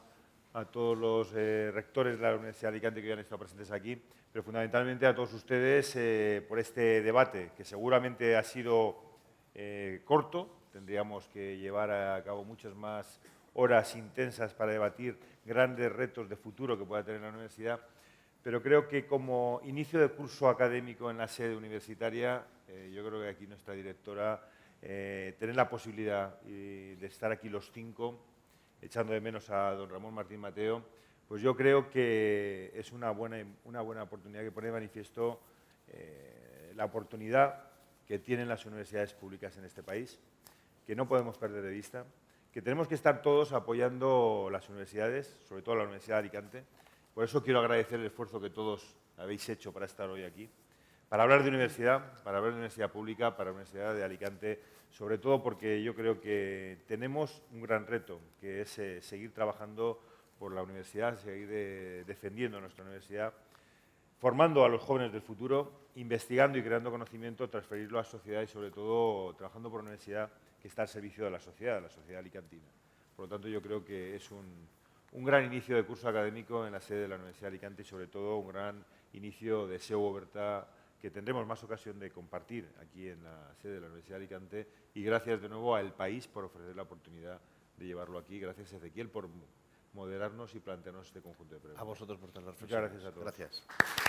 Speaker 1: todos los rectores de la Universidad de Alicante que hoy han estado presentes aquí, pero fundamentalmente a todos ustedes por este debate, que seguramente ha sido corto. Tendríamos que llevar a cabo muchas más horas intensas para debatir grandes retos de futuro que pueda tener la universidad, pero creo que como inicio de curso académico en la sede universitaria, yo creo que aquí nuestra directora, tener la posibilidad de estar aquí los 5, echando de menos a don Ramón Martín Mateo, pues yo creo que es una buena oportunidad que pone de manifiesto la oportunidad que tienen las universidades públicas en este país, que no podemos perder de vista, que tenemos que estar todos apoyando las universidades, sobre todo la Universidad de Alicante. Por eso quiero agradecer el esfuerzo que todos habéis hecho para estar hoy aquí, para hablar de universidad, para hablar de universidad pública, para la Universidad de Alicante, sobre todo porque yo creo que tenemos un gran reto, que es seguir trabajando por la universidad, seguir defendiendo nuestra universidad, formando a los jóvenes del futuro, investigando y creando conocimiento, transferirlo a la sociedad y sobre todo trabajando por una universidad que está al servicio de la sociedad alicantina. Por lo tanto, yo creo que es un gran inicio de curso académico en la sede de la Universidad de Alicante y sobre todo un gran inicio de SEU Oberta que tendremos más ocasión de compartir aquí en la sede de la Universidad de Alicante y gracias de nuevo a El País por ofrecer la oportunidad de llevarlo aquí. Gracias, Ezequiel, por moderarnos y plantearnos este conjunto de preguntas.
Speaker 2: A vosotros por tener reflexiones.
Speaker 1: Muchas gracias a todos.
Speaker 2: Gracias.